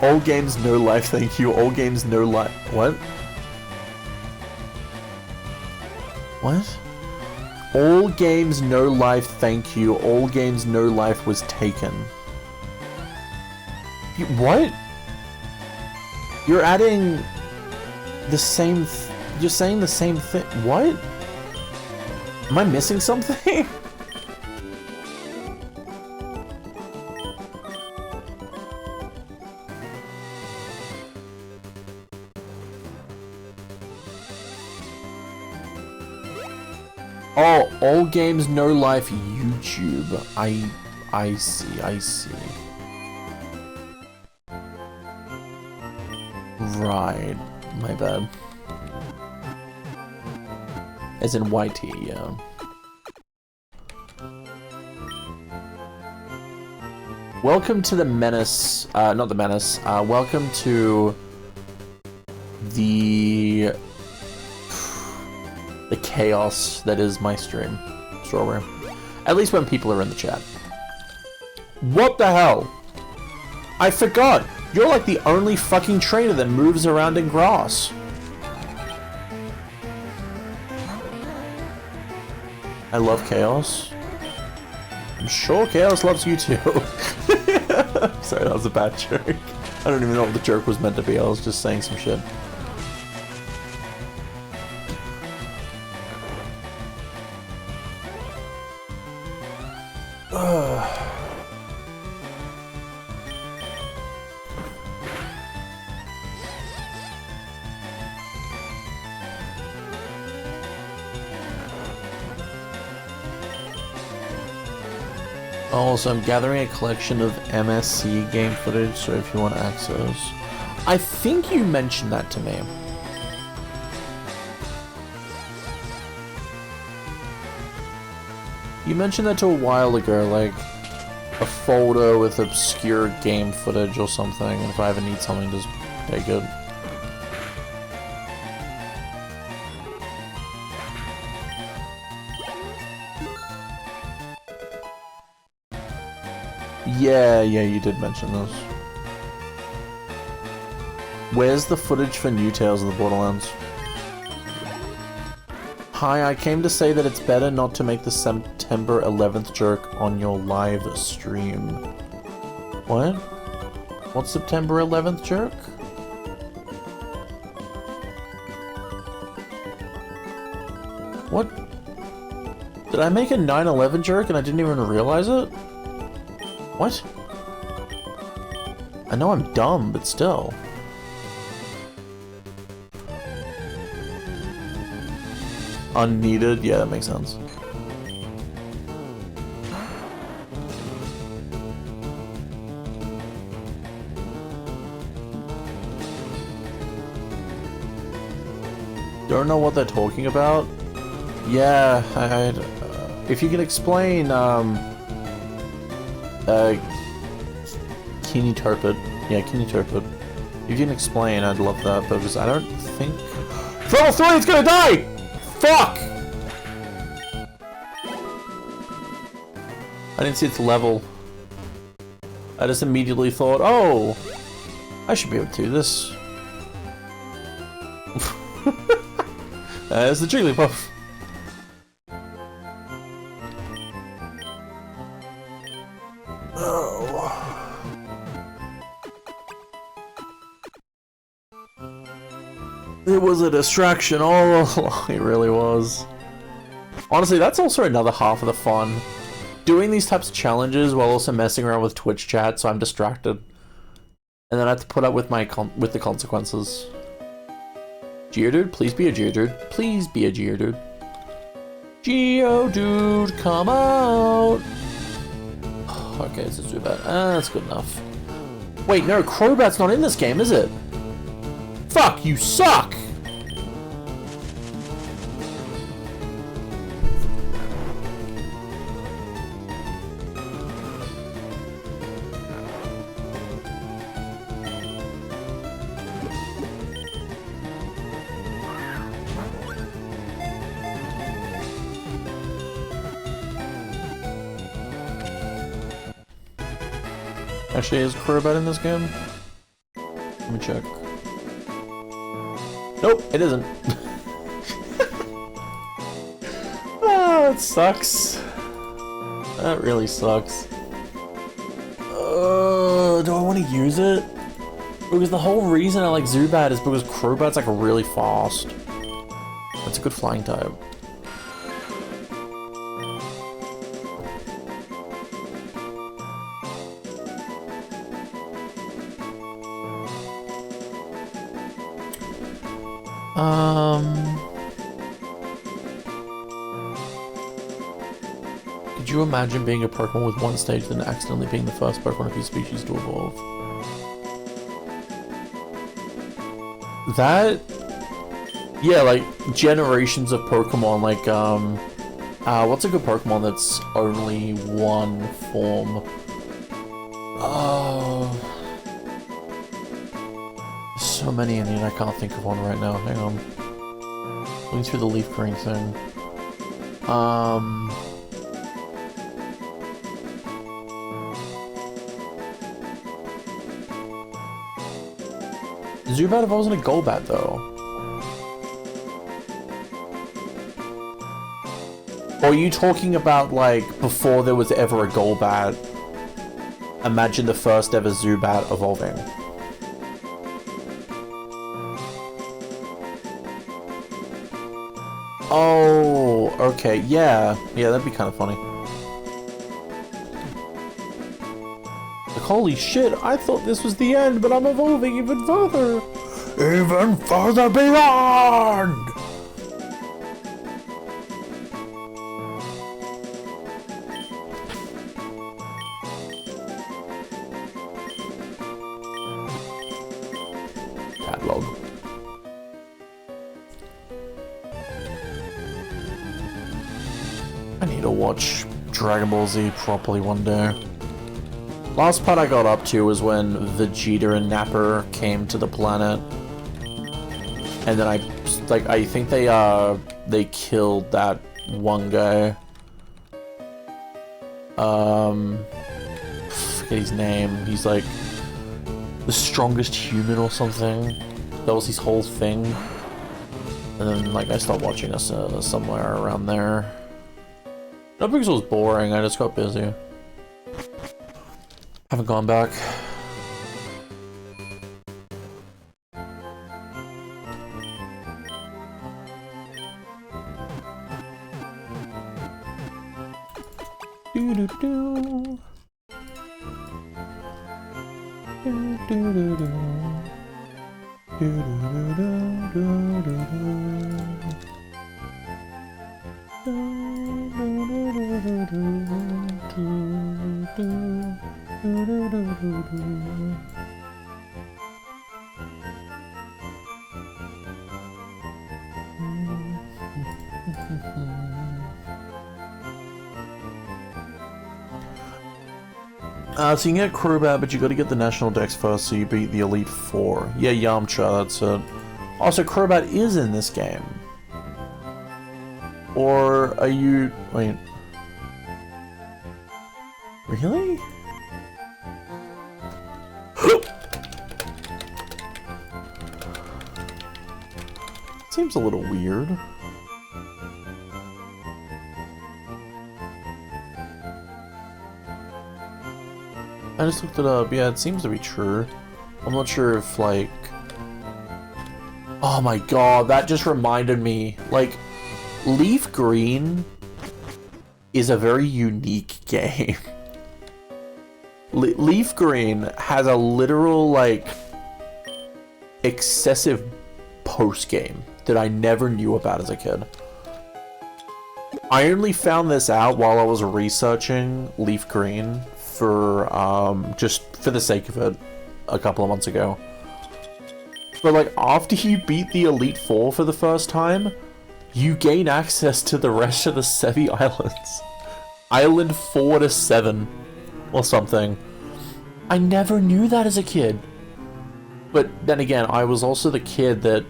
A: All Games No Life, thank you. All Games No Life. What? What? All Games No Life, thank you. All Games No Life was taken. What? You're adding the same... You're saying the same thing. What? Am I missing something? Oh, All Games No Life YouTube. I see. Right. My bad. As in YT, yeah. Welcome to the menace, not the menace, welcome to the chaos that is my stream, Strawberry. At least when people are in the chat. What the hell? I forgot! You're like the only fucking trainer that moves around in grass. I love Chaos. I'm sure Chaos loves you too. Sorry, that was a bad joke. I don't even know what the joke was meant to be. I was just saying some shit. Also, I'm gathering a collection of MSC game footage, so if you want access. I think you mentioned that to me. You mentioned that to a while ago, like a folder with obscure game footage or something, and if I ever need something, just take it. Yeah, you did mention this. Where's the footage for New Tales of the Borderlands? Hi, I came to say that it's better not to make the September 11th joke on your live stream. What? What's September 11th joke? What? Did I make a 9/11 joke and I didn't even realize it? What? I know I'm dumb, but still. Unneeded? Yeah, that makes sense. Don't know what they're talking about? Yeah, if you can explain, can you interpret? Yeah, can you interpret? If you can explain, I'd love that, because I don't think... Level 3, it's gonna die! Fuck! I didn't see its level. I just immediately thought, oh, I should be able to do this. There's the Jigglypuff. It was a distraction all along, it really was. Honestly, that's also another half of the fun. Doing these types of challenges while also messing around with Twitch chat, so I'm distracted. And then I have to put up with the consequences. Geodude, please be a Geodude. Please be a Geodude. Geodude, come out! Okay, this is too bad. That's good enough. Wait, no, Crobat's not in this game, is it? Fuck, you suck! Actually, is Crobat in this game? Let me check. Nope, it isn't. Ah, it sucks. That really sucks. Do I want to use it? Because the whole reason I like Zubat is because Crobat's like really fast. That's a good flying type. Could you imagine being a Pokemon with one stage then accidentally being the first Pokemon of your species to evolve? That... Yeah, like, generations of Pokemon, like, what's a good Pokemon that's only one form? Oh... So many in it, I can't think of one right now. Hang on. Looking through the leaf green thing. Zubat evolves in a Golbat, though. Or are you talking about, like, before there was ever a Golbat? Imagine the first ever Zubat evolving. Oh, okay, yeah. Yeah, that'd be kind of funny. Like, holy shit, I thought this was the end, but I'm evolving even further. Even further beyond! Catalog. I need to watch Dragon Ball Z properly one day. Last part I got up to was when Vegeta and Napper came to the planet. And then I think they killed that one guy. Forget his name. He's like the strongest human or something. That was his whole thing. And then like I stopped watching us somewhere around there. Not because it was boring, I just got busy. Haven't gone back. Do-do-do. Do-do-do-do. So you can get Crobat, but you gotta get the National Dex first, so you beat the Elite Four. Yeah, Yamcha, that's it. Also, Crobat is in this game. Or are you... wait. Really? Seems a little weird. I just looked it up. Yeah, it seems to be true. I'm not sure if, like... Oh my god, that just reminded me. Like, Leaf Green is a very unique game. Leaf Green has a literal, like, excessive post-game that I never knew about as a kid. I only found this out while I was researching Leaf Green for, just for the sake of it. a couple of months ago. But like, after you beat the Elite Four for the first time, you gain access to the rest of the Sevi Islands. Island 4 to 7 or something. I never knew that as a kid. But then again, I was also the kid that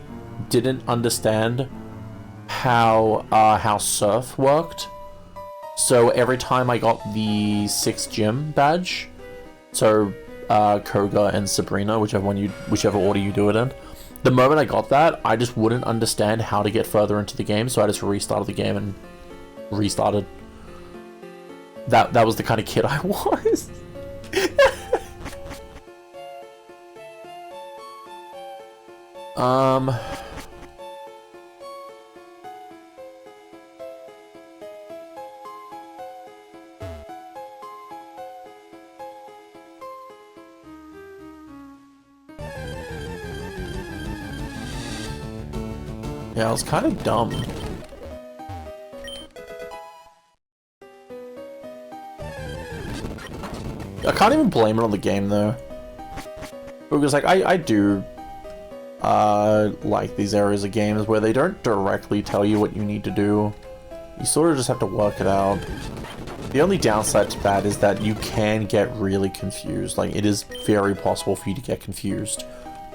A: didn't understand how surf worked. So every time I got the 6th gym badge, so Koga and Sabrina, whichever order you do it in, the moment I got that, I just wouldn't understand how to get further into the game, so I just restarted the game and restarted. That was the kind of kid I was. Yeah, it was kind of dumb. I can't even blame it on the game though, because like I do like these areas of games where they don't directly tell you what you need to do. You sort of just have to work it out. The only downside to that is that you can get really confused. Like, it is very possible for you to get confused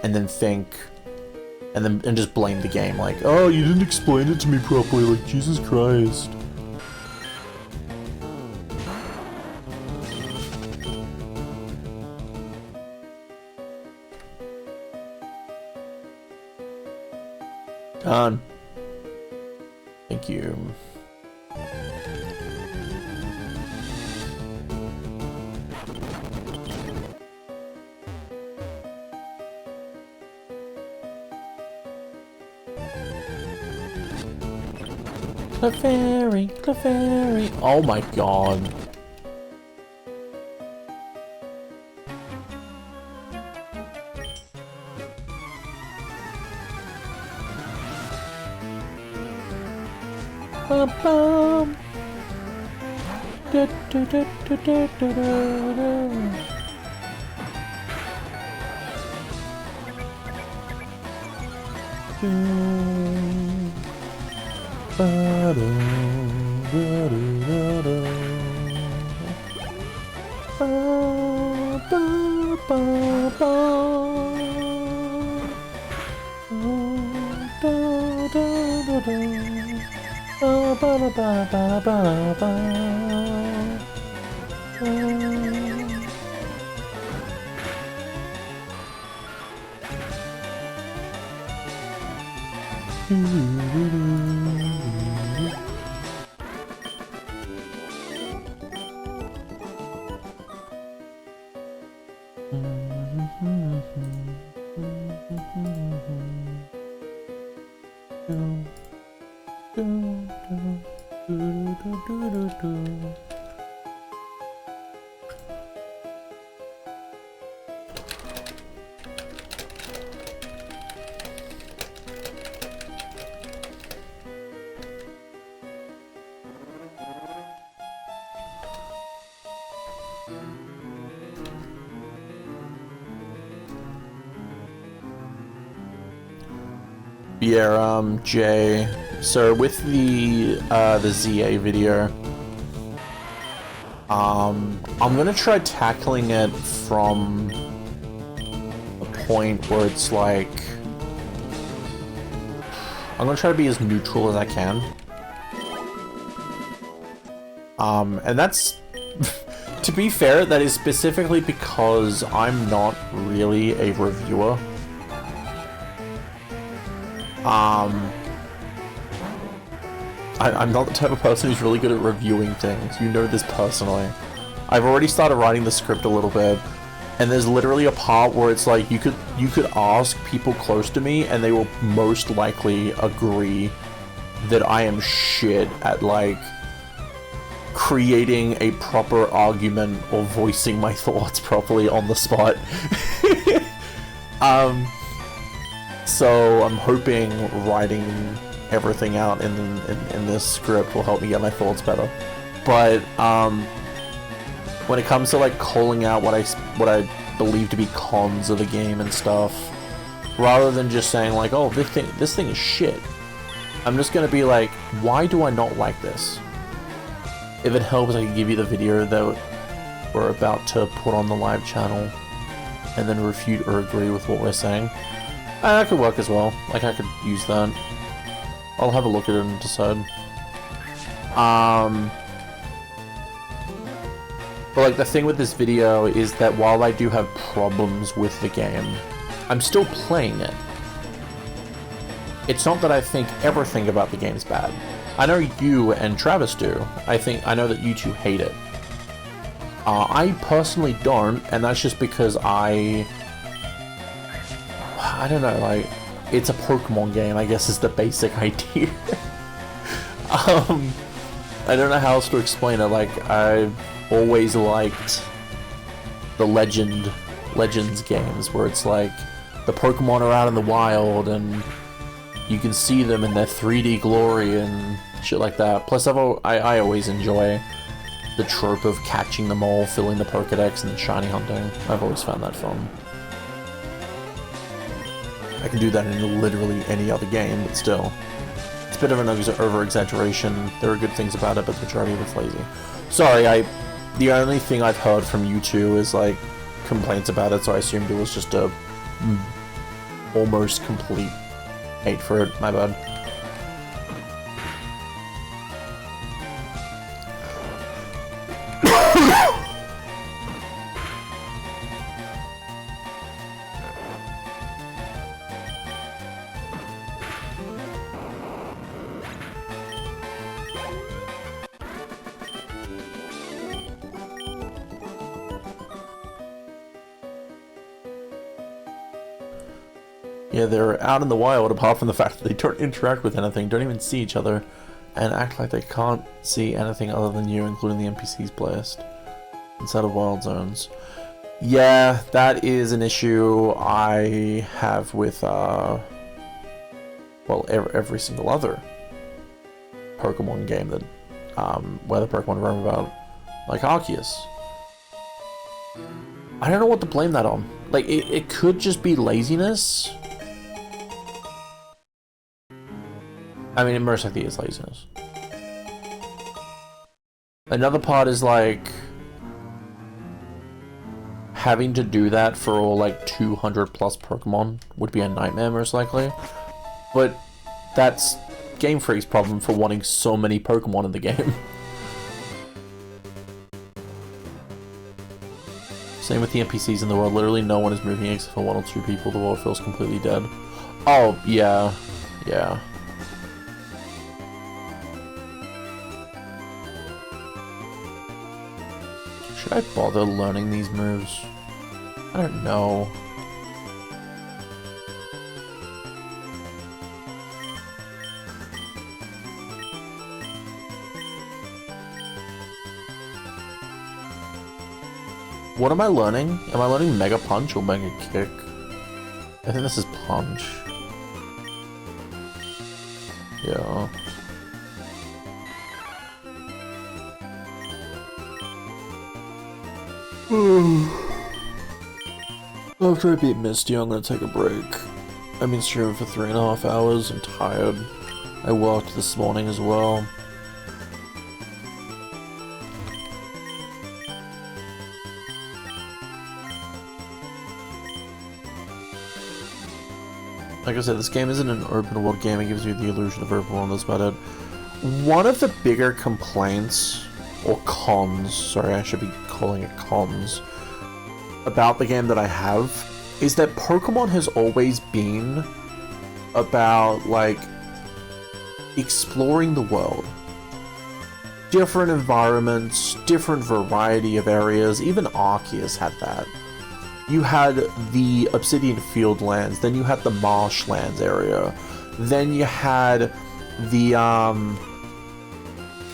A: and then think and just blame the game, like, oh, you didn't explain it to me properly, like, Jesus Christ. Done. Thank you. Clefairy, Clefairy. Oh my god. Bum, bum. Da, da, da, da, da, da, da. Yeah, Jay. So with the ZA video, I'm gonna try tackling it from a point where it's like, I'm gonna try to be as neutral as I can. And that's, to be fair, that is specifically because I'm not really a reviewer. I'm not the type of person who's really good at reviewing things. You know this personally. I've already started writing the script a little bit, and there's literally a part where it's like you could ask people close to me and they will most likely agree that I am shit at like creating a proper argument or voicing my thoughts properly on the spot. So I'm hoping writing everything out in this script will help me get my thoughts better. But when it comes to like calling out what I believe to be cons of the game and stuff, rather than just saying like, oh, this thing is shit. I'm just gonna be like, why do I not like this? If it helps, I can give you the video that we're about to put on the live channel, and then refute or agree with what we're saying. That could work as well. Like, I could use that. I'll have a look at it and decide. But like, the thing with this video is that while I do have problems with the game, I'm still playing it. It's not that I think everything about the game is bad. I know you and Travis do. I know that you two hate it. I personally don't, and that's just because I don't know, like, it's a Pokemon game, I guess is the basic idea. I don't know how else to explain it. Like, I've always liked the Legends games, where it's like, the Pokemon are out in the wild, and you can see them in their 3D glory and shit like that. Plus, I always enjoy the trope of catching them all, filling the Pokedex, and then shiny hunting. I've always found that fun. I can do that in literally any other game, but still. It's a bit of an over-exaggeration. There are good things about it, but the majority of it's lazy. Sorry, the only thing I've heard from you two is, like, complaints about it, so I assumed it was just a almost complete hate for it. My bad. Yeah, they're out in the wild, apart from the fact that they don't interact with anything, don't even see each other, and act like they can't see anything other than you, including the NPCs placed inside of wild zones. Yeah, that is an issue I have with, well, every single other Pokemon game that, where the Pokemon roam about, like Arceus. I don't know what to blame that on. Like, it could just be laziness. I mean, it most likely is laziness. Another part is, like, having to do that for all, like, 200 plus Pokemon would be a nightmare, most likely. But that's Game Freak's problem for wanting so many Pokemon in the game. Same with the NPCs in the world. Literally no one is moving except for 1 or 2 people. The world feels completely dead. Oh, yeah. Yeah. Should I bother learning these moves? I don't know. What am I learning? Am I learning Mega Punch or Mega Kick? I think this is Punch. Yeah. After I beat Misty, I'm gonna take a break. I've been streaming for 3.5 hours. I'm tired. I worked this morning as well. Like I said, this game isn't an open world game. It gives you the illusion of open world. That's about it. One of the bigger complaints, or cons, sorry, I should be calling it cons, about the game that I have, is that Pokemon has always been about, like, exploring the world. Different environments, different variety of areas. Even Arceus had that. You had the Obsidian Fieldlands, then you had the Marshlands area, then you had the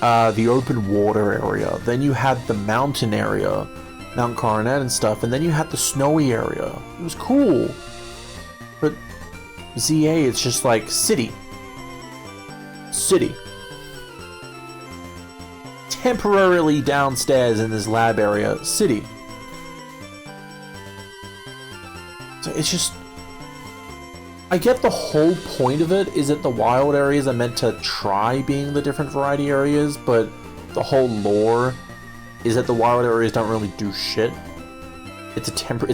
A: open water area, then you had the mountain area, Mount Coronet and stuff, and then you had the snowy area. It was cool. But ZA, it's just like city. City. Temporarily downstairs in this lab area, city. So it's just... I get the whole point of it is that the wild areas are meant to try being the different variety areas, but the whole lore is that the wild areas don't really do shit. It's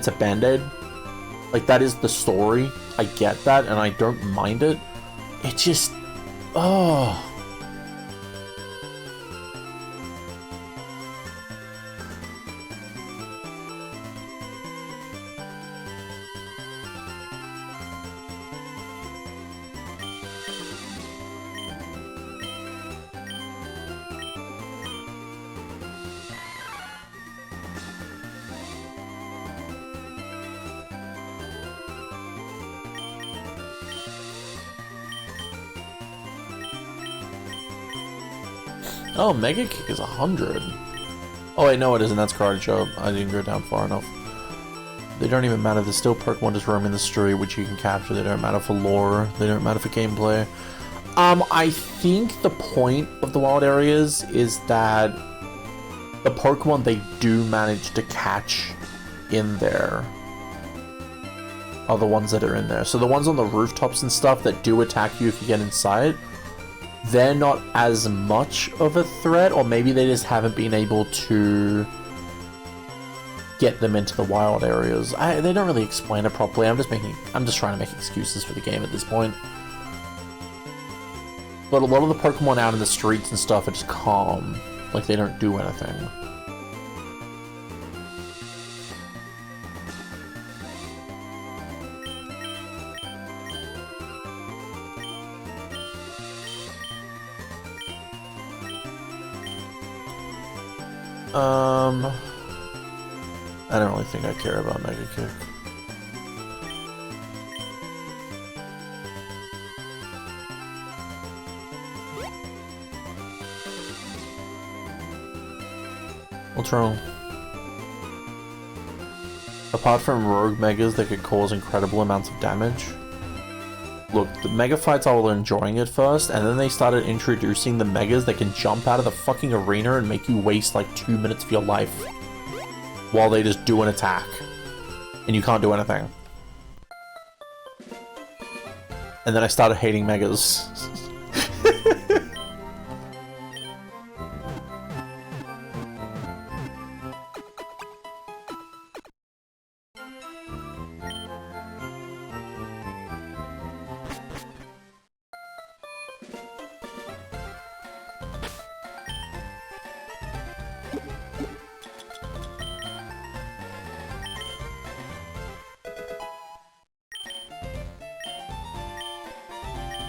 A: a band-aid. Like, that is the story. I get that, and I don't mind it. It just... Oh... Oh, Mega Kick is 100. Oh wait, no it isn't, that's Karate Chop. I didn't go down far enough. They don't even matter, there's still Pokemon just roaming the street which you can capture. They don't matter for lore, they don't matter for gameplay. I think the point of the wild areas is that the Pokemon they do manage to catch in there are the ones that are in there. So the ones on the rooftops and stuff that do attack you if you get inside, they're not as much of a threat, or maybe they just haven't been able to get them into the wild areas. They don't really explain it properly. I'm just trying to make excuses for the game at this point. But a lot of the Pokemon out in the streets and stuff are just calm. Like, they don't do anything. I don't really think I care about Mega Kick. What's wrong? Apart from rogue megas that could cause incredible amounts of damage. Look, the mega fights I was enjoying at first, and then they started introducing the megas that can jump out of the fucking arena and make you waste like 2 minutes of your life while they just do an attack. And you can't do anything. And then I started hating megas.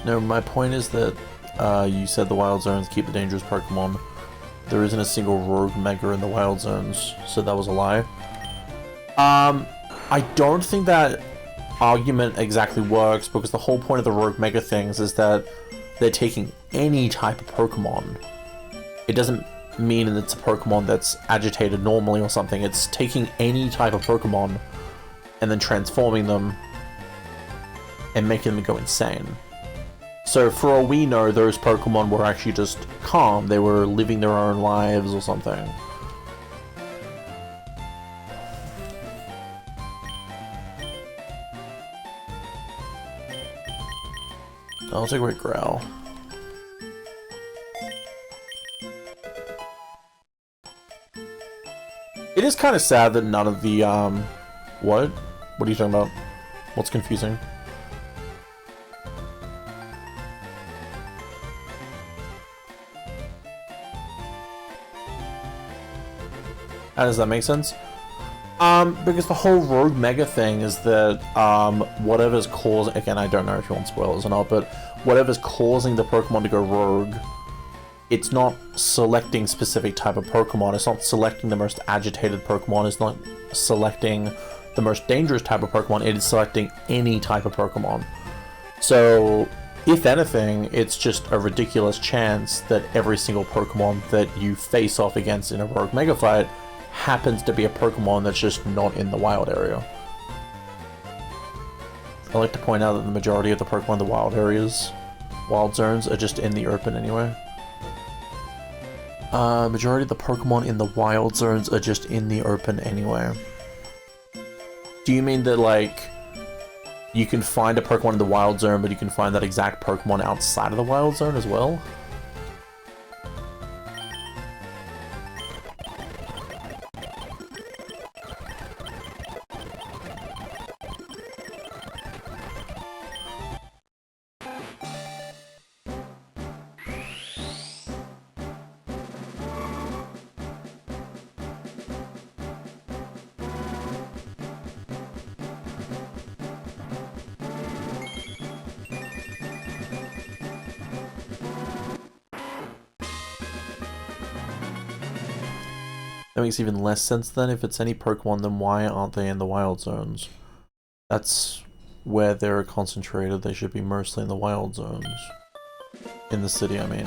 A: No, my point is that you said the wild zones keep the dangerous Pokemon. There isn't a single rogue mega in the wild zones, so that was a lie. I don't think that argument exactly works, because the whole point of the rogue mega things is that they're taking any type of Pokemon. It doesn't mean that it's a Pokemon that's agitated normally or something. It's taking any type of Pokemon and then transforming them and making them go insane. So for all we know, those Pokemon were actually just calm. They were living their own lives or something. I'll take away Growl. It is kind of sad that none of the, what? What are you talking about? What's confusing? How does that make sense? Because the whole rogue mega thing is that, whatever's causing, again, I don't know if you want spoilers or not, but whatever's causing the Pokemon to go rogue, it's not selecting specific type of Pokemon, it's not selecting the most agitated Pokemon, it's not selecting the most dangerous type of Pokemon, it is selecting any type of Pokemon. So, if anything, it's just a ridiculous chance that every single Pokemon that you face off against in a rogue mega fight happens to be a Pokemon that's just not in the wild area. I like to point out that the majority of the Pokemon in the wild areas, wild zones, are just in the open anyway. Majority of the Pokemon in the wild zones are just in the open anyway. Do you mean that, like, you can find a Pokemon in the Wild Zone, but you can find that exact Pokemon outside of the Wild Zone as well. That makes even less sense then. If it's any Pokemon, then why aren't they in the Wild Zones? That's where they're concentrated. They should be mostly in the Wild Zones. In the city, I mean.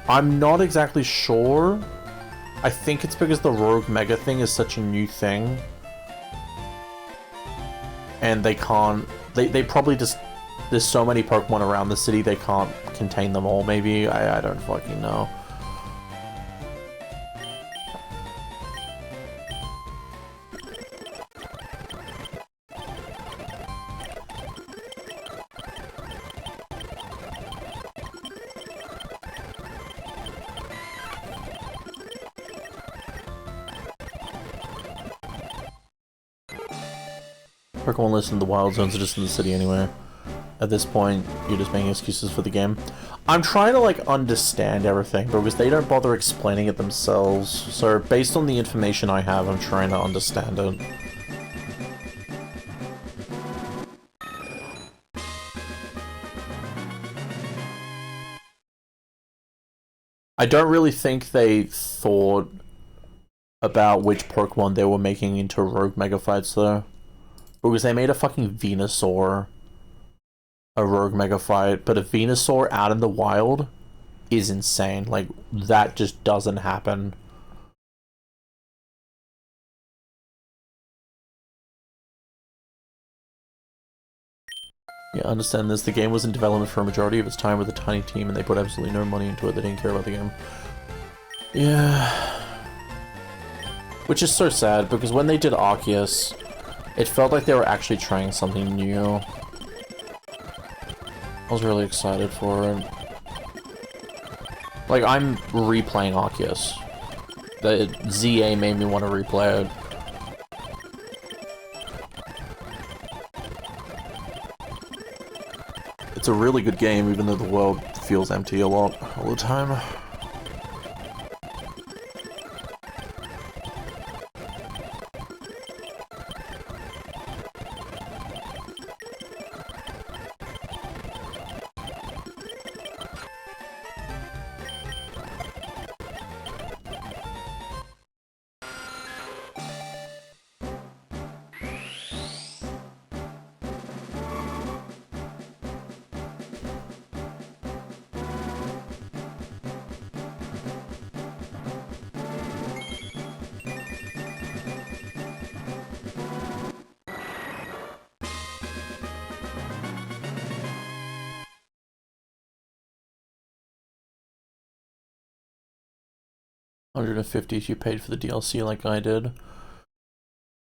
A: I'm not exactly sure. I think it's because the Rogue Mega thing is such a new thing. And they can't... They probably just... There's so many Pokemon around the city, they can't contain them all, maybe? I don't fucking know. Pokemon list in the Wild Zones are just in the city anyway. At this point, you're just making excuses for the game. I'm trying to, like, understand everything, because they don't bother explaining it themselves. So, based on the information I have, I'm trying to understand it. I don't really think they thought about which Pokemon they were making into Rogue Mega Fights, though. Because they made a fucking Venusaur a Rogue Mega Fight, but a Venusaur out in the wild is insane. Like, that just doesn't happen. Yeah, understand this. The game was in development for a majority of its time with a tiny team, and they put absolutely no money into it. They didn't care about the game. Yeah. Which is so sad, because when they did Arceus, it felt like they were actually trying something new. I was really excited for it. Like, I'm replaying Arceus. The ZA made me want to replay it. It's a really good game, even though the world feels empty a lot all the time. $150 if you paid for the DLC like I did.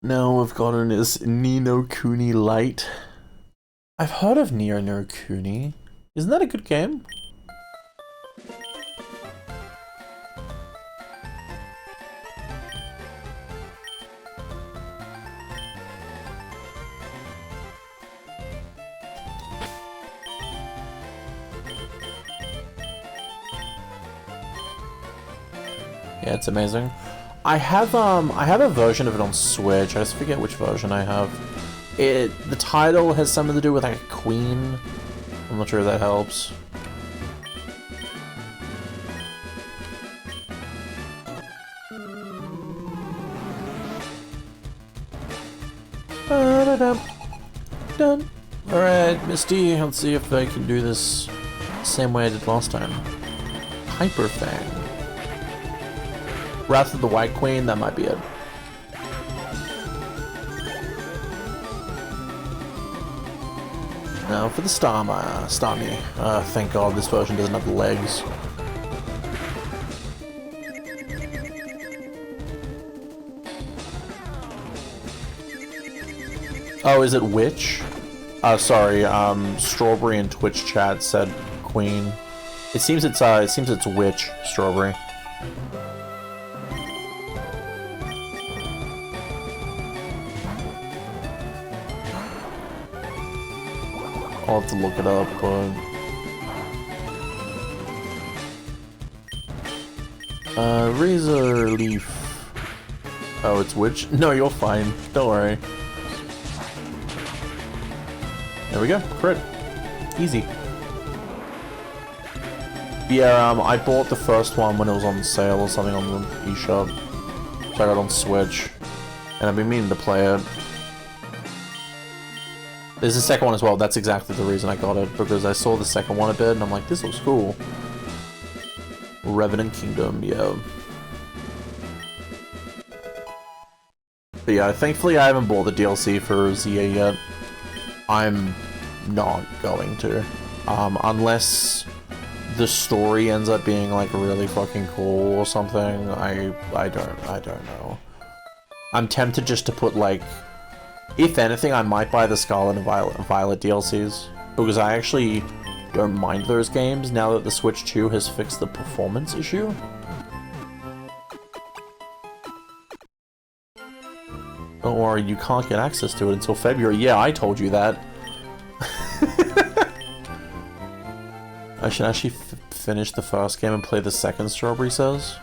A: Now we've gotten is Ni no Kuni Light. I've heard of Ni no Kuni. Isn't that a good game? Yeah, it's amazing. I have a version of it on Switch. I just forget which version I have. The title has something to do with like a queen. I'm not sure if that helps. Done. Alright, Misty, let's see if I can do this the same way I did last time. Hyper Fang. Wrath of the White Queen, that might be it. Now for the Starmie. Thank God this version doesn't have the legs. Oh, is it Witch? Sorry, Strawberry in Twitch chat said Queen. It seems it's Witch, Strawberry. I'll have to look it up, but... Razor Leaf. Oh, it's Witch? No, you're fine. Don't worry. There we go. Crit. Easy. Yeah, I bought the first one when it was on sale or something on the eShop. So I got it on Switch. And I've been meaning to play it. There's a second one as well. That's exactly the reason I got it. Because I saw the second one a bit and I'm like, this looks cool. Revenant Kingdom, yeah. But yeah, thankfully I haven't bought the DLC for ZA yet. I'm not going to. Unless the story ends up being like really fucking cool or something. I don't know. I'm tempted just to put like, if anything, I might buy the Scarlet and Violet DLCs, because I actually don't mind those games now that the Switch 2 has fixed the performance issue. Don't worry, you can't get access to it until February. Yeah, I told you that. I should actually finish the first game and play the second, Strawberry says.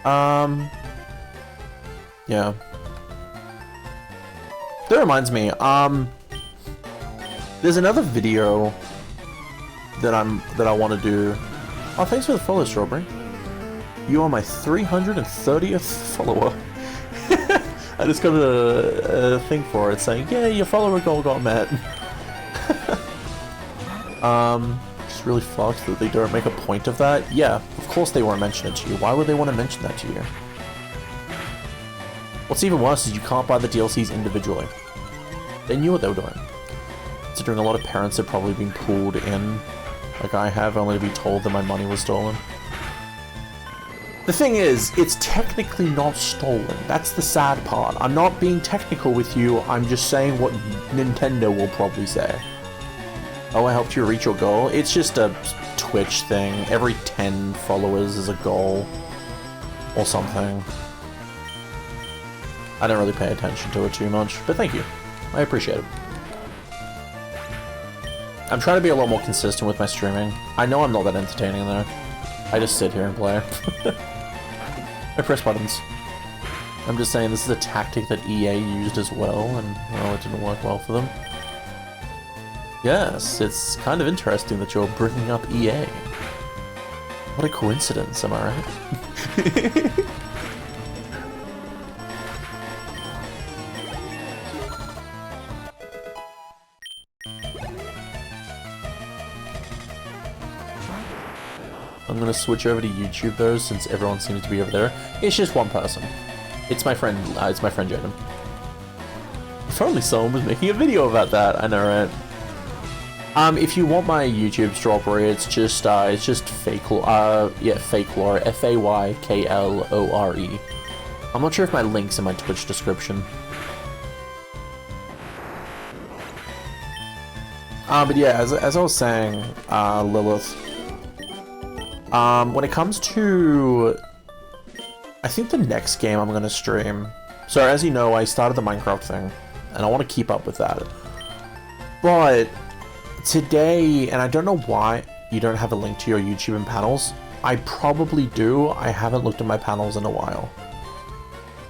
A: Yeah. That reminds me, there's another video that I want to do. Oh, thanks for the follow, Strawberry. You are my 330th follower. I just got a thing for it saying, yeah, your follower goal got met. Just really fucked that they don't make a point of that. Yeah, of course they won't mention it to you. Why would they want to mention that to you? What's even worse is you can't buy the DLCs individually. They knew what they were doing. Considering a lot of parents have probably been pulled in, like I have, only to be told that my money was stolen. The thing is, it's technically not stolen. That's the sad part. I'm not being technical with you, I'm just saying what Nintendo will probably say. Oh, I helped you reach your goal? It's just a Twitch thing. Every 10 followers is a goal. Or something. I don't really pay attention to it too much, but thank you. I appreciate it. I'm trying to be a lot more consistent with my streaming. I know I'm not that entertaining though. I just sit here and play. I press buttons. I'm just saying this is a tactic that EA used as well, and well, it didn't work well for them. Yes, it's kind of interesting that you're bringing up EA. What a coincidence, am I right? I'm gonna switch over to YouTube though, since everyone seems to be over there. It's just one person. It's my friend Jaden. If only someone was making a video about that. I know, right? If you want my YouTube, Strawberry, it's just Fakelore, yeah, Fakelore, Faykklore. I'm not sure if my link's in my Twitch description. But yeah, as I was saying, Lilith, when it comes to, I think the next game I'm gonna stream, so as you know, I started the Minecraft thing, and I want to keep up with that, but today, and I don't know why you don't have a link to your YouTube and panels. I probably do. I haven't looked at my panels in a while.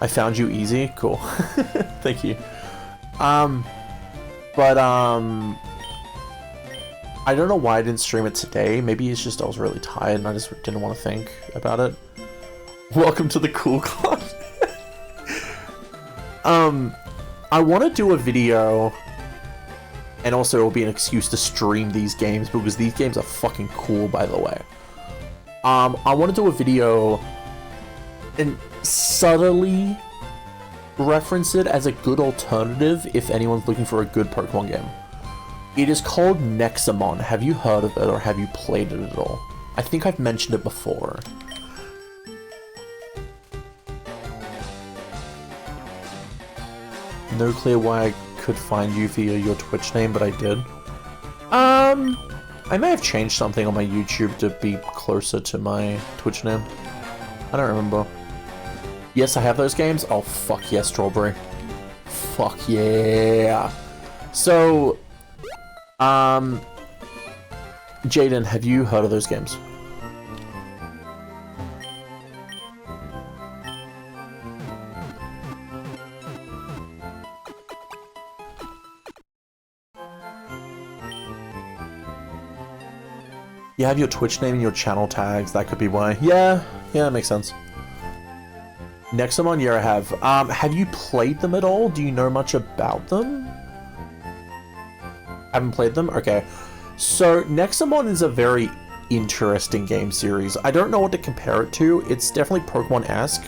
A: I found you easy. Cool. Thank you. I don't know why I didn't stream it today. Maybe it's just I was really tired and I just didn't want to think about it. Welcome to the cool club. I want to do a video, and also it'll be an excuse to stream these games, because these games are fucking cool, by the way. I want to do a video and subtly reference it as a good alternative if anyone's looking for a good Pokemon game. It is called Nexamon. Have you heard of it, or have you played it at all? I think I've mentioned it before. No clear why I could find you via your Twitch name, but I did. I may have changed something on my YouTube to be closer to my Twitch name. I don't remember. Yes, I have those games. Oh, fuck yeah, Strawberry. Fuck yeah. So, Jaden, have you heard of those games? You have your Twitch name and your channel tags, that could be why. Yeah, that makes sense. Nexamon, yeah, I have. Have you played them at all? Do you know much about them? Haven't played them? Okay. So, Nexamon is a very interesting game series. I don't know what to compare it to. It's definitely Pokemon-esque.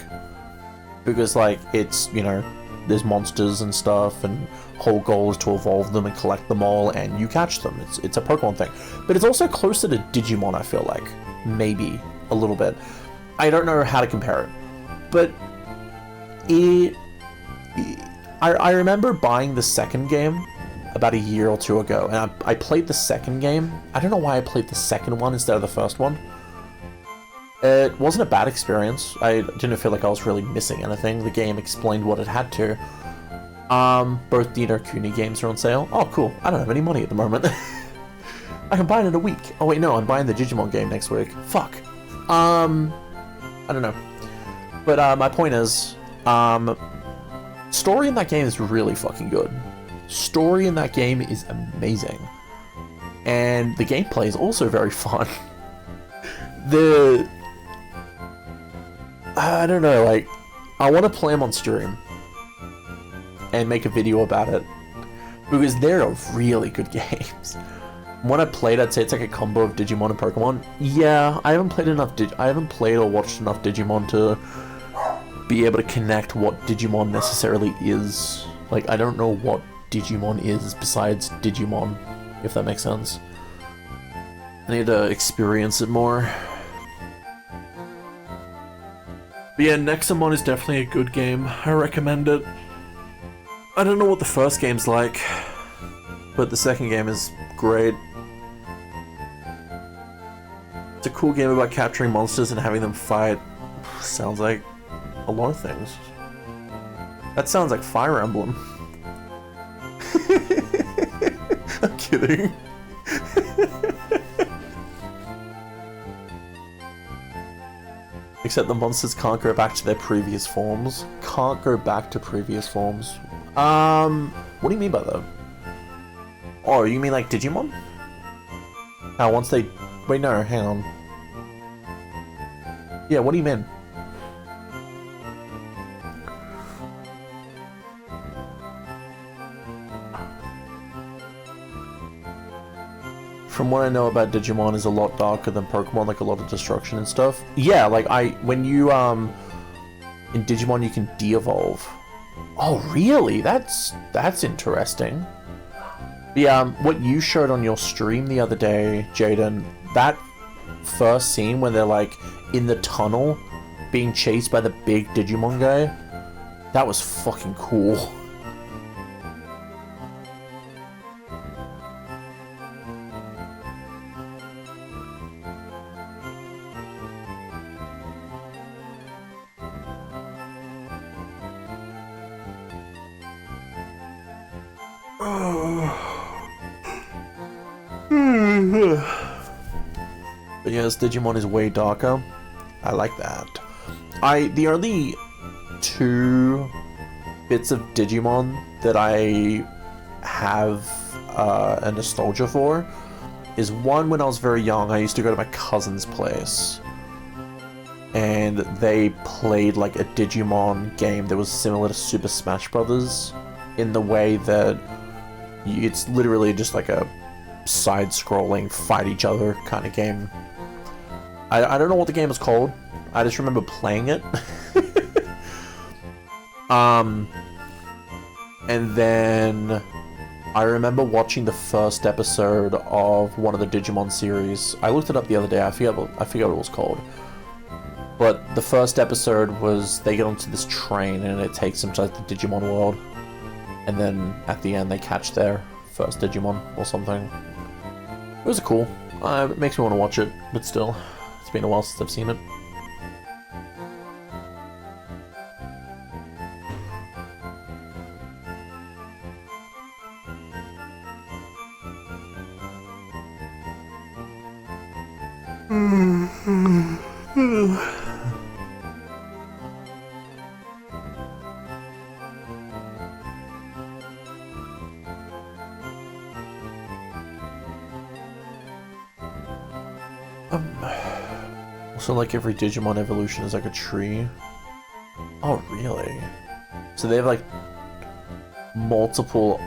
A: Because, like, it's, you know, there's monsters and stuff, and whole goal is to evolve them and collect them all, and you catch them. It's a Pokemon thing. But it's also closer to Digimon, I feel like. Maybe. A little bit. I don't know how to compare it. But I remember buying the second game about a year or two ago, and I played the second game. I don't know why I played the second one instead of the first one. It wasn't a bad experience. I didn't feel like I was really missing anything. The game explained what it had to. Both the Kuni games are on sale. Oh, cool. I don't have any money at the moment. I can buy it in a week. Oh, wait, no, I'm buying the Digimon game next week. Fuck. I don't know. But, my point is, story in that game is really fucking good. Story in that game is amazing. And the gameplay is also very fun. I don't know, like, I want to play them on stream and make a video about it, because they're really good games. When I played, I'd say it's like a combo of Digimon and Pokemon. Yeah, I haven't played or watched enough Digimon to be able to connect what Digimon necessarily is. Like, I don't know what Digimon is besides Digimon, if that makes sense. I need to experience it more. But yeah, Nexamon is definitely a good game. I recommend it. I don't know what the first game's like, but the second game is great. It's a cool game about capturing monsters and having them fight. Sounds like a lot of things. That sounds like Fire Emblem. I'm kidding. Except the monsters can't go back to their previous forms. Can't go back to previous forms. What do you mean by that? Oh, you mean like Digimon? How once they... Wait, no, hang on. Yeah, what do you mean? From what I know about Digimon is a lot darker than Pokemon, like a lot of destruction and stuff. Yeah, like when you, in Digimon you can de-evolve. Oh, really? That's interesting. Yeah, what you showed on your stream the other day, Jaden, that first scene when they're like in the tunnel being chased by the big Digimon guy, that was fucking cool. But yes, Digimon is way darker. I like that. The only two bits of Digimon that I have a nostalgia for is one when I was very young. I used to go to my cousin's place, and they played like a Digimon game that was similar to Super Smash Brothers in the way that it's literally just like a side-scrolling fight each other kind of game. I don't know what the game is called. I just remember playing it. And then I remember watching the first episode of one of the Digimon series. I looked it up the other day. I forget what it was called. But the first episode was they get onto this train and it takes them to like, the Digimon world. and then at the end they catch their first Digimon or something. It was cool. It makes me want to watch it, but still, it's been a while since I've seen it. So like every Digimon evolution is like a tree. Oh really? So they have like multiple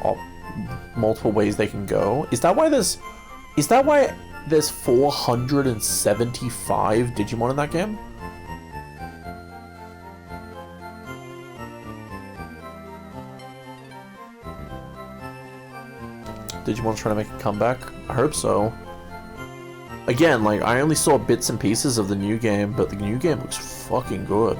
A: ways they can go. Is that why there's 475 Digimon in that game? Digimon's trying to make a comeback? I hope so. Again, like, I only saw bits and pieces of the new game, but the new game looks fucking good.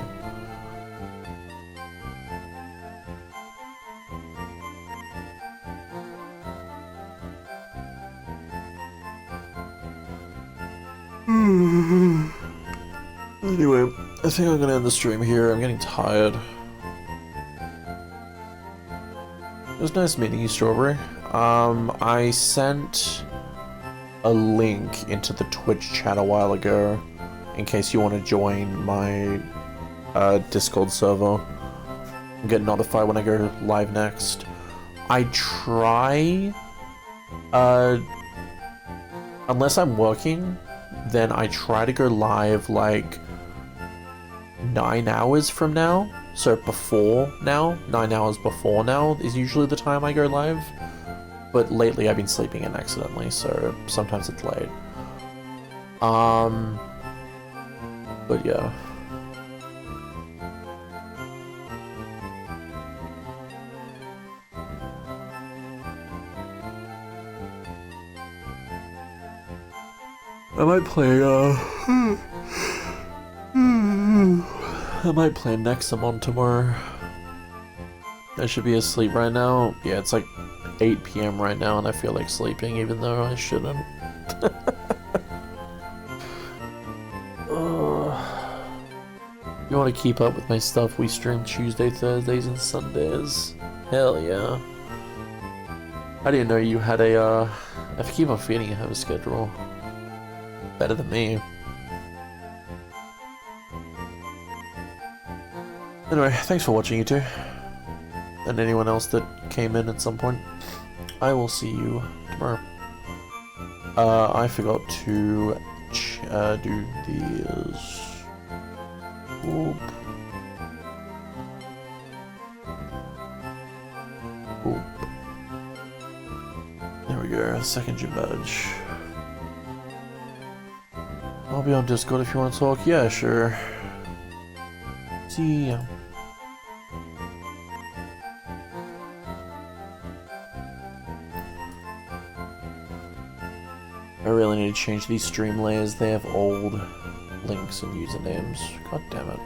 A: Anyway, I think I'm gonna end the stream here. I'm getting tired. It was nice meeting you, Strawberry. I sent a link into the Twitch chat a while ago in case you want to join my Discord server and get notified when I go live next. I try, unless I'm working, then I try to go live like 9 hours from now. So before now, 9 hours before now is usually the time I go live. But lately I've been sleeping in accidentally, so sometimes it's late. But yeah. I might play, I might play Nexamon tomorrow. I should be asleep right now. Yeah, it's like 8 PM right now and I feel like sleeping even though I shouldn't. You want to keep up with my stuff? We stream Tuesday, Thursdays, and Sundays. Hell yeah. I didn't know you had a, I keep on feeling you have a schedule. Better than me. Anyway, thanks for watching, you two. And anyone else that came in at some point. I will see you tomorrow. I forgot to do these. Oop. Oop. There we go, second gym badge. I'll be on Discord if you want to talk. Yeah, sure. See ya. I really need to change these stream layers. They have old links and usernames. God damn it.